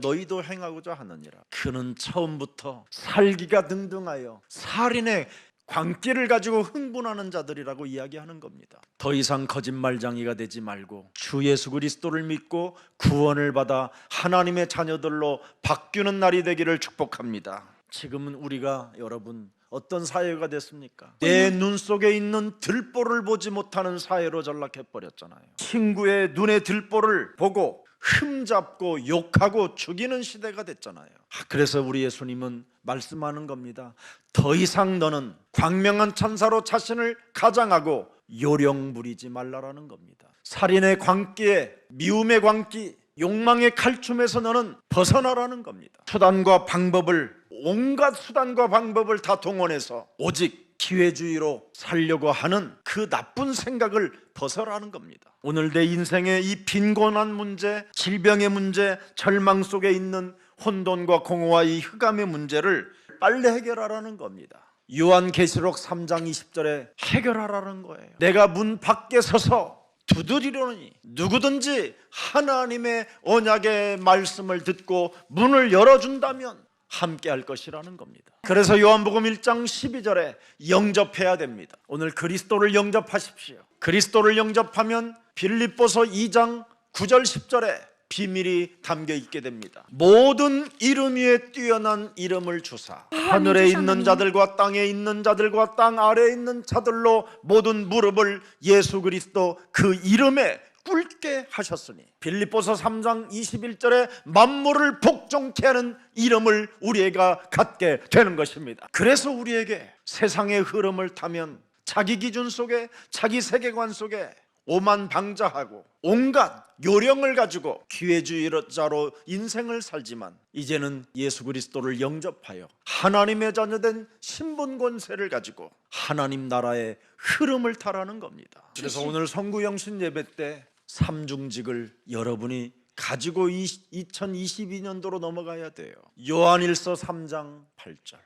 너희도 행하고자 하느니라. 그는 처음부터 살기가 등등하여 살인의 광기를 가지고 흥분하는 자들이라고 이야기하는 겁니다. 더 이상 거짓말쟁이가 되지 말고 주 예수 그리스도를 믿고 구원을 받아 하나님의 자녀들로 바뀌는 날이 되기를 축복합니다. 지금은 우리가 여러분 어떤 사회가 됐습니까? 내 눈 속에 있는 들보를 보지 못하는 사회로 전락해버렸잖아요. 친구의 눈에 들보를 보고 흠잡고 욕하고 죽이는 시대가 됐잖아요. 그래서 우리 예수님은 말씀하는 겁니다. 더 이상 너는 광명한 천사로 자신을 가장하고 요령 부리지 말라라는 겁니다. 살인의 광기에 미움의 광기, 욕망의 칼춤에서 너는 벗어나라는 겁니다. 수단과 방법을 온갖 수단과 방법을 다 동원해서 오직 기회주의로 살려고 하는 그 나쁜 생각을 벗어라는 겁니다. 오늘 내 인생의 이 빈곤한 문제, 질병의 문제, 절망 속에 있는 혼돈과 공허와 이 흑암의 문제를 빨리 해결하라는 겁니다. 요한계시록 3장 20절에 해결하라는 거예요. 내가 문 밖에 서서 두드리려니 누구든지 하나님의 언약의 말씀을 듣고 문을 열어준다면 함께 할 것이라는 겁니다. 그래서 요한복음 1장 12절에 영접해야 됩니다. 오늘 그리스도를 영접하십시오. 그리스도를 영접하면 빌립보서 2장 9절 10절에 비밀이 담겨 있게 됩니다. 모든 이름 위에 뛰어난 이름을 주사 하늘에 있는 자들과 땅에 있는 자들과 땅 아래에 있는 자들로 모든 무릎을 예수 그리스도 그 이름에 꿇게 하셨으니 빌립보서 3장 21절에 만물을 복종케 하는 이름을 우리가 갖게 되는 것입니다. 그래서 우리에게 세상의 흐름을 타면 자기 기준 속에 자기 세계관 속에 오만방자하고 온갖 요령을 가지고 기회주의자로 인생을 살지만 이제는 예수 그리스도를 영접하여 하나님의 자녀된 신분 권세를 가지고 하나님 나라의 흐름을 타라는 겁니다. 그래서 오늘 성구영신 예배 때 삼중직을 여러분이 가지고 2022년도로 넘어가야 돼요. 요한일서 3장 8절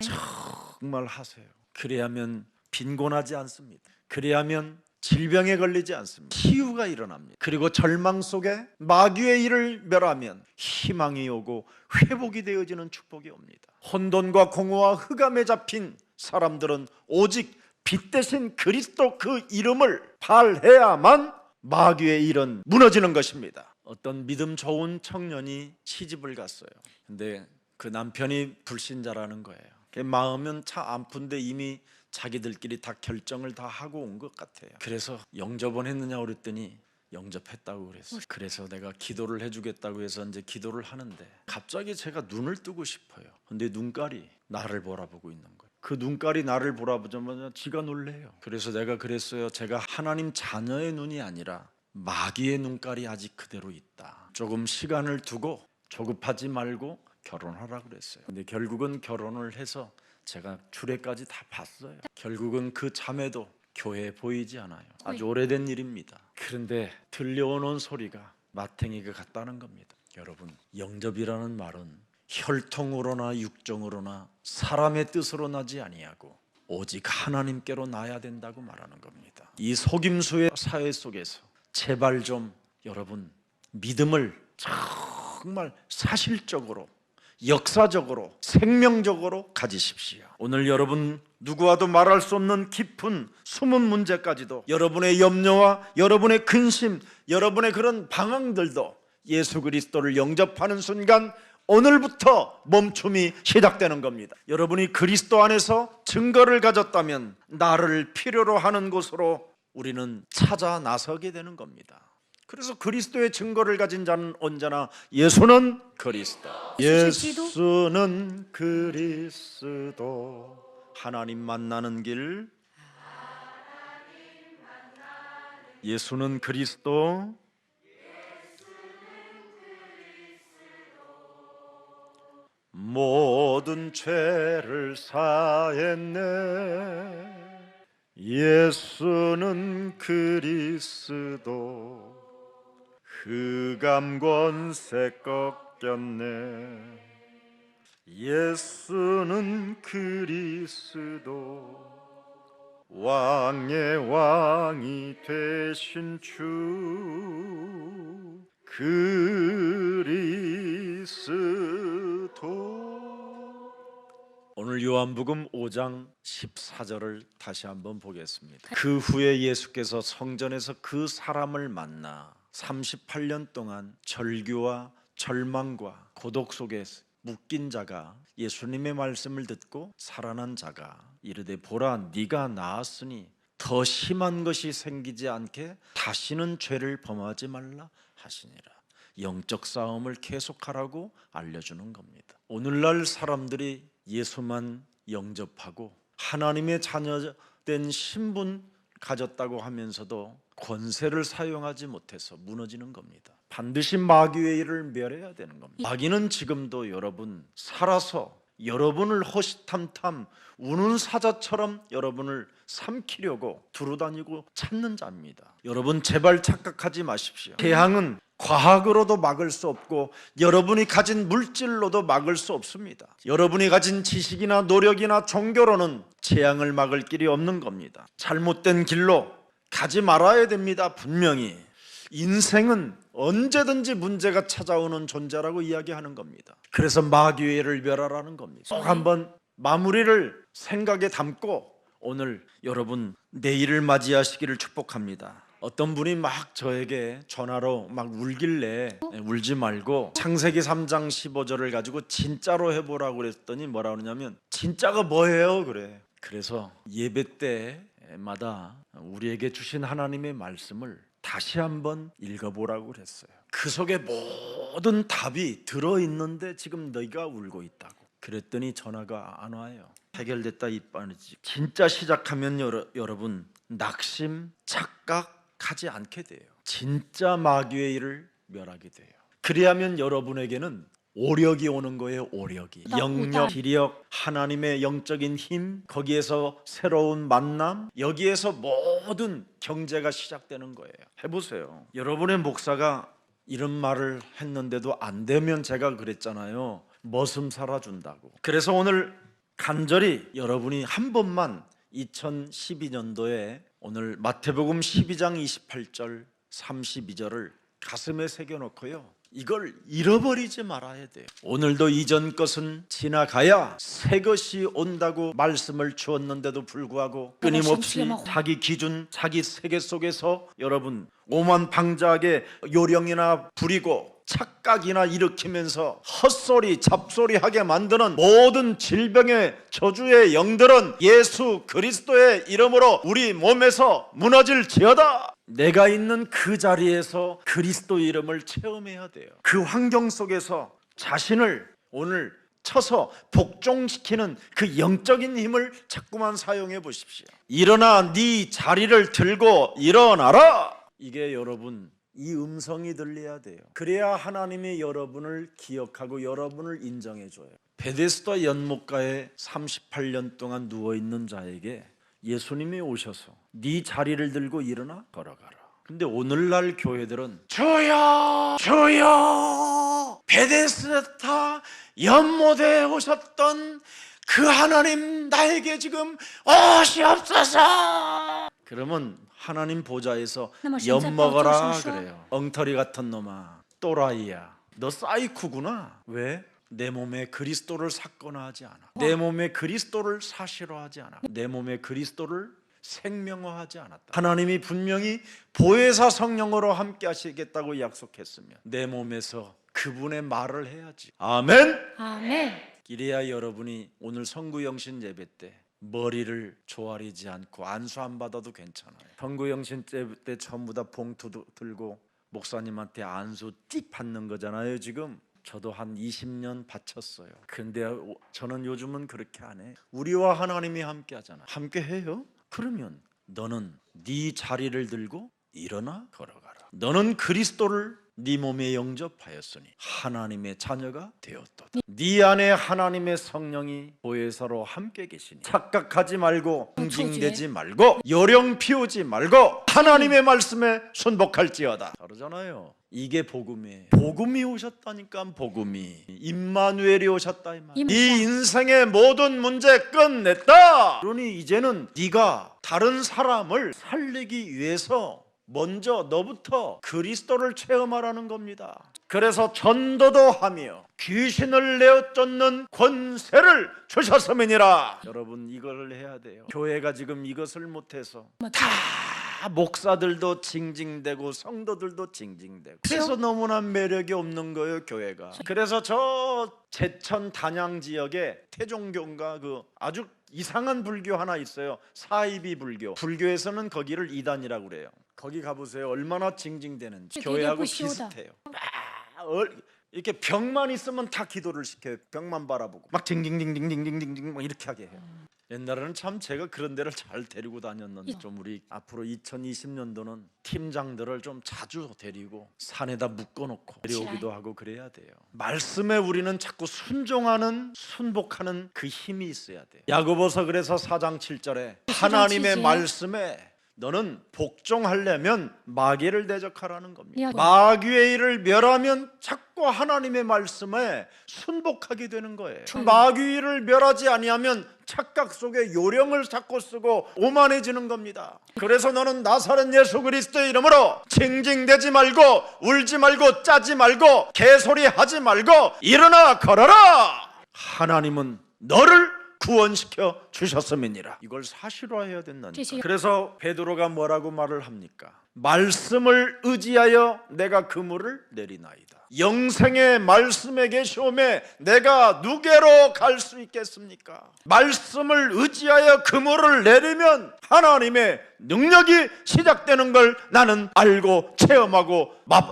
정말 하세요. 그래야면 빈곤하지 않습니다. 그래야면 질병에 걸리지 않습니다. 치유가 일어납니다. 그리고 절망 속에 마귀의 일을 멸하면 희망이 오고 회복이 되어지는 축복이 옵니다. 혼돈과 공허와 흑암에 잡힌 사람들은 오직 빛 대신 그리스도 그 이름을 발해야만 마귀의 일은 무너지는 것입니다. 어떤 믿음 좋은 청년이 시집을 갔어요. 근데 그 남편이 불신자라는 거예요. 마음은 참 아픈데 이미 자기들끼리 다 결정을 다 하고 온 것 같아요. 그래서 영접은 했느냐 그랬더니 영접했다고 그랬어요. 그래서 내가 기도를 해주겠다고 해서 이제 기도를 하는데 갑자기 제가 눈을 뜨고 싶어요. 근데 눈깔이 나를 바라보고 있는 거예요. 그 눈깔이 나를 바라보자마자 지가 놀래요. 그래서 내가 그랬어요. 제가 하나님 자녀의 눈이 아니라 마귀의 눈깔이 아직 그대로 있다. 조금 시간을 두고 조급하지 말고 결혼하라 그랬어요. 근데 결국은 결혼을 해서 제가 주례까지 다 봤어요. 결국은 그 자매도 교회에 보이지 않아요. 아주 오래된 일입니다. 그런데 들려오는 소리가 마탱이가 같다는 겁니다. 여러분, 영접이라는 말은 혈통으로나 육정으로나 사람의 뜻으로 나지 아니하고 오직 하나님께로 나야 된다고 말하는 겁니다. 이 속임수의 사회 속에서 제발 좀 여러분 믿음을 정말 사실적으로, 역사적으로, 생명적으로 가지십시오. 오늘 여러분 누구와도 말할 수 없는 깊은 숨은 문제까지도, 여러분의 염려와 여러분의 근심, 여러분의 그런 방황들도 예수 그리스도를 영접하는 순간 오늘부터 멈춤이 시작되는 겁니다. 여러분이 그리스도 안에서 증거를 가졌다면 나를 필요로 하는 곳으로 우리는 찾아 나서게 되는 겁니다. 그래서 그리스도의 증거를 가진 자는 언제나 예수는 그리스도, 예수는 그리스도, 하나님 만나는 길, 예수는 그리스도, 모든 죄를 사했네. 예수는 그리스도, 흑암 권세 꺾였네. 예수는 그리스도, 왕의 왕이 되신 주 그리스도. 오늘 요한복음 5장 14절을 다시 한번 보겠습니다. 그 후에 예수께서 성전에서 그 사람을 만나 38년 동안 절규와 절망과 고독 속에 묶인 자가 예수님의 말씀을 듣고 살아난 자가 이르되 보라 네가 나았으니 더 심한 것이 생기지 않게 다시는 죄를 범하지 말라 하시니라. 영적 싸움을 계속하라고 알려주는 겁니다. 오늘날 사람들이 예수만 영접하고 하나님의 자녀된 신분 가졌다고 하면서도 권세를 사용하지 못해서 무너지는 겁니다. 반드시 마귀의 일을 멸해야 되는 겁니다. 마귀는 지금도 여러분 살아서 여러분을 호시탐탐 우는 사자처럼 여러분을 삼키려고 두루다니고 찾는 자입니다. 여러분 제발 착각하지 마십시오. 재앙은 과학으로도 막을 수 없고 여러분이 가진 물질로도 막을 수 없습니다. 여러분이 가진 지식이나 노력이나 종교로는 재앙을 막을 길이 없는 겁니다. 잘못된 길로 가지 말아야 됩니다. 분명히 인생은 언제든지 문제가 찾아오는 존재라고 이야기하는 겁니다. 그래서 마귀의 일을 멸하라는 겁니다. 꼭 한번 마무리를 생각에 담고 오늘 여러분 내일을 맞이하시기를 축복합니다. 어떤 분이 막 저에게 전화로 막 울길래 울지 말고 창세기 3장 15절을 가지고 진짜로 해보라고 그랬더니 뭐라 그러냐면 진짜가 뭐예요? 그래. 그래서 예배 때마다 우리에게 주신 하나님의 말씀을 다시 한번 읽어보라고 그랬어요. 그 속에 모든 답이 들어있는데 지금 너희가 울고 있다고. 그랬더니 전화가 안 와요. 해결됐다 이빨이지. 진짜 시작하면 여러분 낙심, 착각하지 않게 돼요. 진짜 마귀의 일을 멸하게 돼요. 그리하면 여러분에게는 오력이 오는 거예요. 오력이, 영력, 기력, 하나님의 영적인 힘, 거기에서 새로운 만남, 여기에서 모든 경제가 시작되는 거예요. 해보세요. 여러분의 목사가 이런 말을 했는데도 안 되면 제가 그랬잖아요. 머슴 살아준다고. 그래서 오늘 간절히 여러분이 한 번만 2012년도에 오늘 마태복음 12장 28절 32절을 가슴에 새겨놓고요, 이걸 잃어버리지 말아야 돼요. 오늘도 이전 것은 지나가야 새 것이 온다고 말씀을 주었는데도 불구하고 끊임없이 자기 기준, 자기 세계 속에서 여러분 오만방자하게 요령이나 부리고 착각이나 일으키면서 헛소리 잡소리하게 만드는 모든 질병의 저주의 영들은 예수 그리스도의 이름으로 우리 몸에서 무너질지어다. 내가 있는 그 자리에서 그리스도 이름을 체험해야 돼요. 그 환경 속에서 자신을 오늘 쳐서 복종시키는 그 영적인 힘을 자꾸만 사용해 보십시오. 일어나 네 자리를 들고 일어나라. 이게 여러분 이 음성이 들려야 돼요. 그래야 하나님이 여러분을 기억하고 여러분을 인정해 줘요. 베데스다 연못가에 38년 동안 누워있는 자에게 예수님이 오셔서 네 자리를 들고 일어나 걸어가라. 근데 오늘날 교회들은 주여 주여 베데스다 연못에 오셨던 그 하나님 나에게 지금 오시옵소서. 그러면 하나님 보좌에서 엿 먹어라 그래요. 엉터리 같은 놈아, 또라이야, 너 사이코구나. 왜? 내 몸에 그리스도를 삭거나하지 않아. 내 몸에 그리스도를 사실화하지 않아. 내 몸에 그리스도를 생명화하지 않았다. 하나님이 분명히 보혜사 성령으로 함께 하시겠다고 약속했으면 내 몸에서 그분의 말을 해야지. 아멘. 아멘. 이래야 여러분이 오늘 성구영신 예배 때 머리를 조아리지 않고 안수 안 받아도 괜찮아요. 성구영신 때 전부 다 봉투 들고 목사님한테 안수 찍 받는 거잖아요. 지금 저도 한 20년 바쳤어요. 근데 저는 요즘은 그렇게 안 해. 우리와 하나님이 함께 하잖아. 함께 해요? 그러면 너는 네 자리를 들고 일어나 걸어가라. 너는 그리스도를 네 몸에 영접하였으니 하나님의 자녀가 되었도다. 네 안에 하나님의 성령이 보혜사로 함께 계시니 착각하지 말고 응징되지 말고 요령 피우지 말고 하나님의 말씀에 순복할지어다. 다르잖아요. 이게 복음이에요. 복음이 오셨다니까. 복음이 임마누엘이 오셨다 이 말. 네 인생의 모든 문제 끝냈다. 그러니 이제는 네가 다른 사람을 살리기 위해서 먼저 너부터 그리스도를 체험하라는 겁니다. 그래서 전도도 하며 귀신을 내어 쫓는 권세를 주셨음이니라. 여러분 이걸 해야 돼요. 교회가 지금 이것을 못해서 다 목사들도 징징대고 성도들도 징징대고 그래서 너무나 매력이 없는 거예요 교회가. 그래서 저 제천 단양 지역에 태종교인가 그 아주 이상한 불교 하나 있어요. 사이비 불교. 불교에서는 거기를 이단이라고 그래요. 거기 가보세요. 얼마나 징징대는지. 교회하고 비슷해요. 이렇게 병만 있으면 다 기도를 시켜요. 병만 바라보고 막 징징징징징징징 막 이렇게 하게 해요. 옛날에는 참 제가 그런 데를 잘 데리고 다녔는데 좀 우리 앞으로 2020년도는 팀장들을 좀 자주 데리고 산에다 묶어놓고 데려오기도 하고 그래야 돼요. 말씀에 우리는 자꾸 순복하는 그 힘이 있어야 돼요. 야고보서 그래서 4장 7절에 하나님의 말씀에 너는 복종하려면 마귀를 대적하라는 겁니다. 마귀의 일을 멸하면 자꾸 하나님의 말씀에 순복하게 되는 거예요. 마귀의 일을 멸하지 아니하면 착각 속에 요령을 자꾸 쓰고 오만해지는 겁니다. 그래서 너는 나사렛 예수 그리스도의 이름으로 징징대지 말고 울지 말고 짜지 말고 개소리하지 말고 일어나 걸어라. 하나님은 너를 구원시켜 주셨음이니라. 이걸 사실화해야 된다니까. 그래서 베드로가 뭐라고 말을 합니까? 말씀을 의지하여 내가 그물을 내리나이다. 영생의 말씀에 계시오매 내가 누게로 갈 수 있겠습니까? 말씀을 의지하여 그물을 내리면 하나님의 능력이 시작되는 걸 나는 알고 체험하고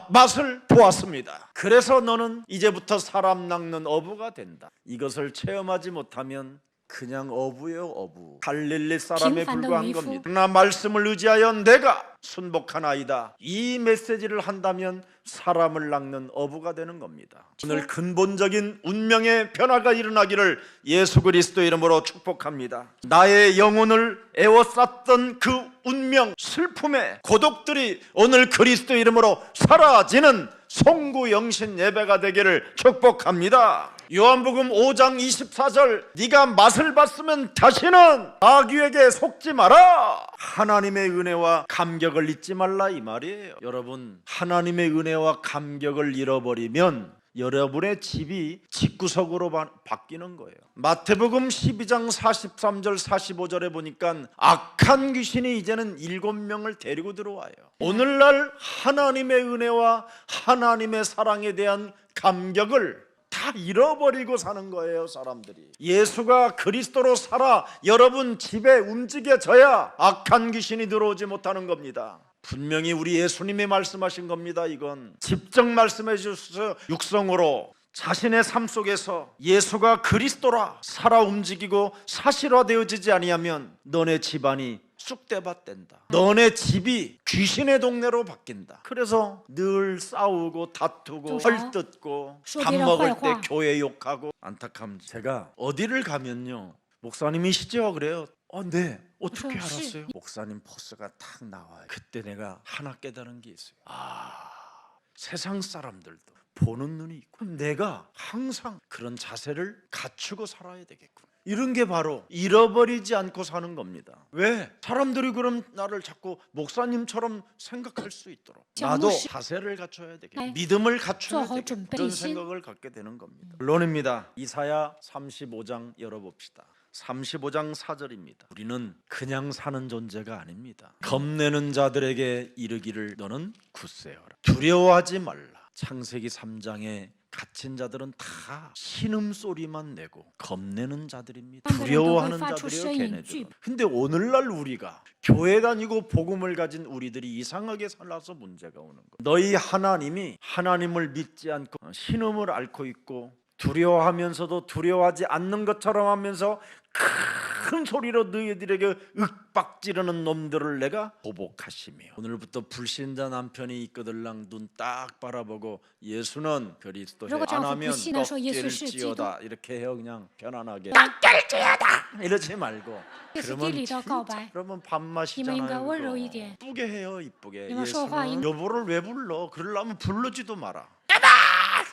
맛을 보았습니다. 그래서 너는 이제부터 사람 낚는 어부가 된다. 이것을 체험하지 못하면 그냥 어부예요. 어부. 갈릴리 사람에 불과한 겁니다. 그러나 말씀을 의지하여 내가 순복하나이다. 이 메시지를 한다면 사람을 낚는 어부가 되는 겁니다. 오늘 근본적인 운명의 변화가 일어나기를 예수 그리스도 이름으로 축복합니다. 나의 영혼을 애워쌌던 그 운명, 슬픔의 고독들이 오늘 그리스도 이름으로 사라지는 송구영신 예배가 되기를 축복합니다. 요한복음 5장 24절 네가 맛을 봤으면 다시는 마귀에게 속지 마라. 하나님의 은혜와 감격을 잊지 말라 이 말이에요. 여러분 하나님의 은혜와 감격을 잃어버리면 여러분의 집이 집구석으로 바뀌는 거예요. 마태복음 12장 43절 45절에 보니까 악한 귀신이 이제는 7명을 데리고 들어와요. 오늘날 하나님의 은혜와 하나님의 사랑에 대한 감격을 다 잃어버리고 사는 거예요. 사람들이 예수가 그리스도로 살아 여러분 집에 움직여져야 악한 귀신이 들어오지 못하는 겁니다. 분명히 우리 예수님이 말씀하신 겁니다. 이건 직접 말씀해 주셔서 육성으로 자신의 삶 속에서 예수가 그리스도라 살아 움직이고 사실화되어지지 아니하면 너네 집안이 쑥대밭 된다. 너네 집이 귀신의 동네로 바뀐다. 그래서 늘 싸우고 다투고 헐뜯고 밥 먹을 때 교회 욕하고 안타깝습니다. 제가 어디를 가면요 목사님이시죠? 그래요. 네. 어떻게 그래서 알았어요? 목사님 포스가 탁 나와요. 그때 내가 하나 깨달은 게 있어요. 세상 사람들도 보는 눈이 있고 내가 항상 그런 자세를 갖추고 살아야 되겠구나. 이런 게 바로 잃어버리지 않고 사는 겁니다. 왜? 사람들이 그럼 나를 자꾸 목사님처럼 생각할 수 있도록 나도 자세를 갖춰야 되겠다. 믿음을 갖춰야 되겠다. 그런 생각을 갖게 되는 겁니다. 물론입니다. 이사야 35장 열어봅시다. 35장 4절입니다. 우리는 그냥 사는 존재가 아닙니다. 겁내는 자들에게 이르기를 너는 굳세어라. 두려워하지 말라. 창세기 3장에 갇힌 자들은 다 신음소리만 내고 겁내는 자들입니다. 두려워하는 자들이에요, 걔네들은. 근데 오늘날 우리가 교회 다니고 복음을 가진 우리들이 이상하게 살아서 문제가 오는 거예요. 너희 하나님이 하나님을 믿지 않고 신음을 앓고 있고 두려워하면서도 두려워하지 않는 것처럼 하면서 큰 소리로 너희들에게 윽박지르는 놈들을 내가 보복하시며 오늘부터 불신자 남편이 있거들랑 눈 딱 바라보고 예수는 그리스도에 안 하면 꺾일지어다 이렇게 해요. 그냥 편안하게 꺾일지어다 이러지 말고 그러면 밥맛이잖아요. 이쁘게 해요. 이쁘게. 예수는 여보를 왜 불러? 그러려면 부르지도 마라.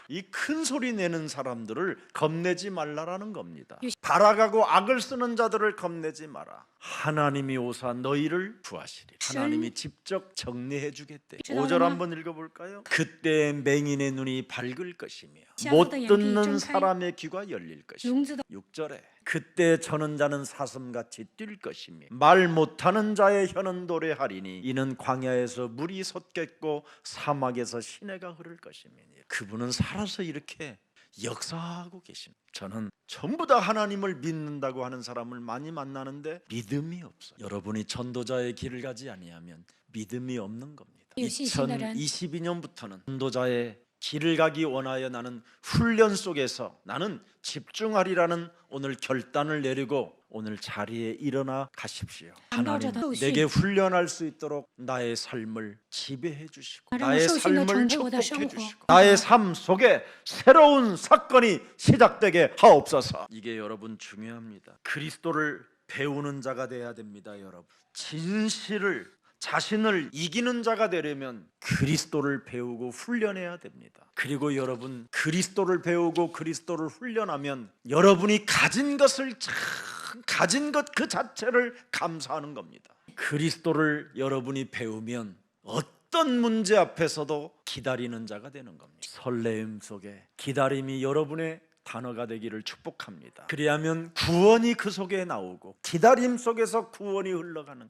이 큰 소리 내는 사람들을 겁내지 말라라는 겁니다. 발악하고 악을 쓰는 자들을 겁내지 마라. 하나님이 오사 너희를 구하시리. 하나님이 직접 정리해 주겠대. 5절 한번 읽어볼까요? 그때 맹인의 눈이 밝을 것이며 못 듣는 사람의 귀가 열릴 것이며 6절에 그때 저는 자는 사슴같이 뛸 것이며 말 못하는 자의 혀는 노래하리니 이는 광야에서 물이 솟겠고 사막에서 시내가 흐를 것이니 그분은 살아서 이렇게 역사하고 계십니다. 저는 전부 다 하나님을 믿는다고 하는 사람을 많이 만나는데 믿음이 없어요. 여러분이 전도자의 길을 가지 아니하면 믿음이 없는 겁니다. 2022년부터는 전도자의 길을 가기 원하여 나는 훈련 속에서 나는 집중하리라는 오늘 결단을 내리고 오늘 자리에 일어나 가십시오. 하나님 내게 훈련할 수 있도록 나의 삶을 지배해 주시고 나의 삶을 축복해 주시고 나의 삶 속에 새로운 사건이 시작되게 하옵소서. 이게 여러분 중요합니다. 그리스도를 배우는 자가 돼야 됩니다. 여러분 진실을 자신을 이기는 자가 되려면 그리스도를 배우고 훈련해야 됩니다. 그리고 여러분 그리스도를 배우고 그리스도를 훈련하면 여러분이 가진 것을 가진 것 그 자체를 감사하는 겁니다. 그리스도를 여러분이 배우면 어떤 문제 앞에서도 기다리는 자가 되는 겁니다. 설레임 속에 기다림이 여러분의 단어가 되기를 축복합니다. 그리하면 구원이 그 속에 나오고 기다림 속에서 구원이 흘러나오는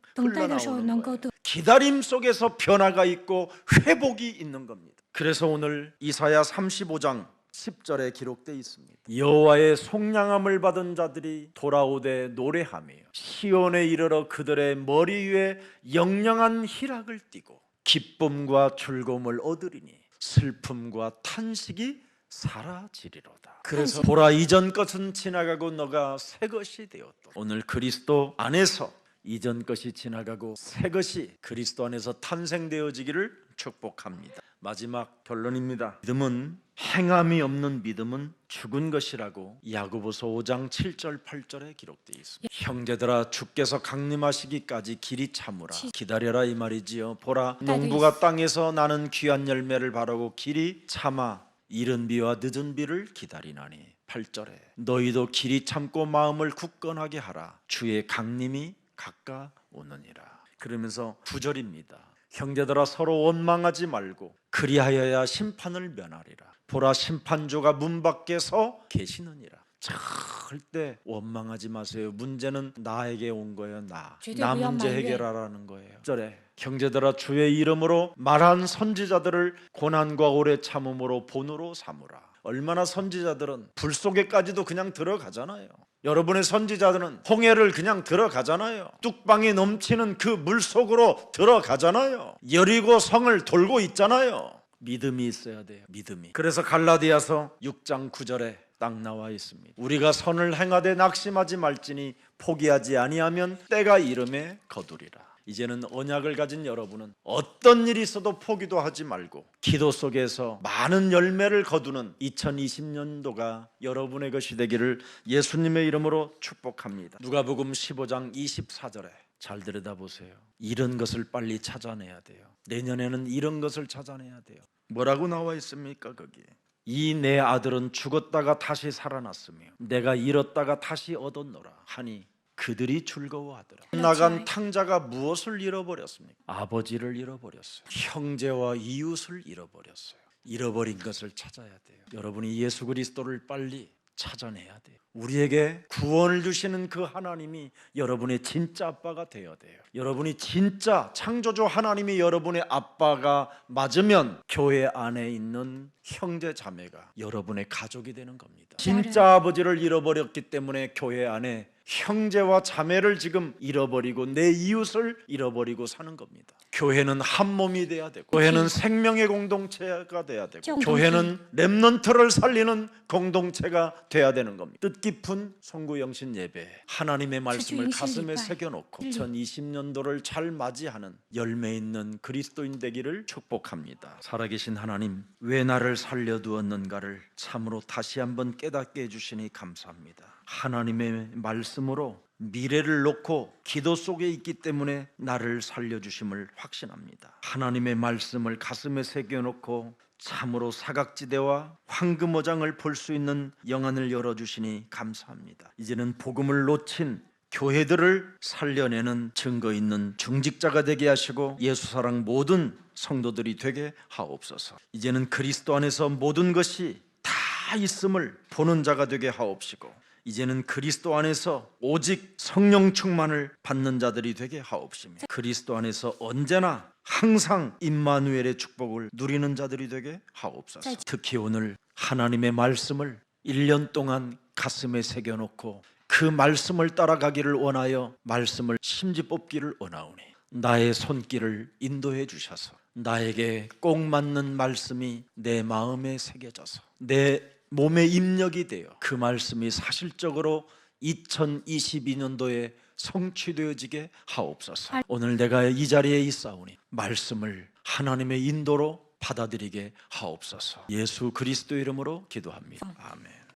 거예요. 기다림 속에서 변화가 있고 회복이 있는 겁니다. 그래서 오늘 이사야 35장 10절에 기록되어 있습니다. 여호와의 속량함을 받은 자들이 돌아오되 노래하며 시온에 이르러 그들의 머리 위에 영영한 희락을 띠고 기쁨과 즐거움을 얻으리니 슬픔과 탄식이 사라지리로다. 그래서 보라 이전 것은 지나가고 너가 새 것이 되었다. 오늘 그리스도 안에서 이전 것이 지나가고 새 것이 그리스도 안에서 탄생되어지기를 축복합니다. 마지막 결론입니다. 믿음은 행함이 없는 믿음은 죽은 것이라고 야고보서 5장 7절 8절에 기록되어 있습니다. 형제들아 주께서 강림하시기까지 길이 참으라 기다려라 이 말이지요. 보라 농부가 땅에서 나는 귀한 열매를 바라고 길이 참아 이른 비와 늦은 비를 기다리나니 8절에 너희도 길이 참고 마음을 굳건하게 하라 주의 강림이 가까우느니라. 그러면서 9절입니다. 형제들아 서로 원망하지 말고 그리하여야 심판을 면하리라. 보라 심판주가 문 밖에 서 계시느니라. 절대 원망하지 마세요. 문제는 나에게 온 거예요. 나 문제 해결하라는 거예요. 10절에 형제들아 주의 이름으로 말한 선지자들을 고난과 오래 참음으로 본으로 삼으라. 얼마나 선지자들은 불 속에까지도 그냥 들어가잖아요. 여러분의 선지자들은 홍해를 그냥 들어가잖아요. 뚝방이 넘치는 그 물속으로 들어가잖아요. 여리고 성을 돌고 있잖아요. 믿음이 있어야 돼요. 믿음이. 그래서 갈라디아서 6장 9절에 딱 나와 있습니다. 우리가 선을 행하되 낙심하지 말지니 포기하지 아니하면 때가 이름에 거두리라. 이제는 언약을 가진 여러분은 어떤 일이 있어도 포기도 하지 말고 기도 속에서 많은 열매를 거두는 2020년도가 여러분의 것이 되기를 예수님의 이름으로 축복합니다. 누가복음 15장 24절에 잘 들여다보세요. 이런 것을 빨리 찾아내야 돼요. 내년에는 이런 것을 찾아내야 돼요. 뭐라고 나와 있습니까? 거기에 이 내 아들은 죽었다가 다시 살아났으며 내가 잃었다가 다시 얻었노라 하니 그들이 즐거워하더라. 나간 탕자가 무엇을 잃어버렸습니까? 아버지를 잃어버렸어요. 형제와 이웃을 잃어버렸어요. 잃어버린 것을 찾아야 돼요. 여러분이 예수 그리스도를 빨리 찾아내야 돼요. 우리에게 구원을 주시는 그 하나님이 여러분의 진짜 아빠가 되어야 돼요. 여러분이 진짜 창조주 하나님이 여러분의 아빠가 맞으면 교회 안에 있는 형제 자매가 여러분의 가족이 되는 겁니다. 진짜 아버지를 잃어버렸기 때문에 교회 안에 형제와 자매를 지금 잃어버리고 내 이웃을 잃어버리고 사는 겁니다. 교회는 한 몸이 돼야 되고 교회는 생명의 공동체가 돼야 되고 교회는 렘넌트를 살리는 공동체가 돼야 되는 겁니다. 뜻깊은 송구영신 예배 하나님의 말씀을 가슴에 새겨놓고 2020년도를 잘 맞이하는 열매 있는 그리스도인 되기를 축복합니다. 살아계신 하나님, 왜 나를 살려두었는가를 참으로 다시 한번 깨닫게 해주시니 감사합니다. 하나님의 말씀으로 미래를 놓고 기도 속에 있기 때문에 나를 살려주심을 확신합니다. 하나님의 말씀을 가슴에 새겨놓고 참으로 사각지대와 황금어장을 볼 수 있는 영안을 열어주시니 감사합니다. 이제는 복음을 놓친 교회들을 살려내는 증거 있는 중직자가 되게 하시고 예수사랑 모든 성도들이 되게 하옵소서. 이제는 그리스도 안에서 모든 것이 다 있음을 보는 자가 되게 하옵시고 이제는 그리스도 안에서 오직 성령 충만을 받는 자들이 되게 하옵시며 그리스도 안에서 언제나 항상 임마누엘의 축복을 누리는 자들이 되게 하옵소서. 특히 오늘 하나님의 말씀을 1년 동안 가슴에 새겨놓고 그 말씀을 따라가기를 원하여 말씀을 심지 뽑기를 원하오니 나의 손길을 인도해 주셔서 나에게 꼭 맞는 말씀이 내 마음에 새겨져서 내 몸의 입력이 되어 그 말씀이 사실적으로 2022년도에 성취되어지게 하옵소서. 오늘 내가 이 자리에 있사오니 말씀을 하나님의 인도로 받아들이게 하옵소서. 예수 그리스도 이름으로 기도합니다. 아멘.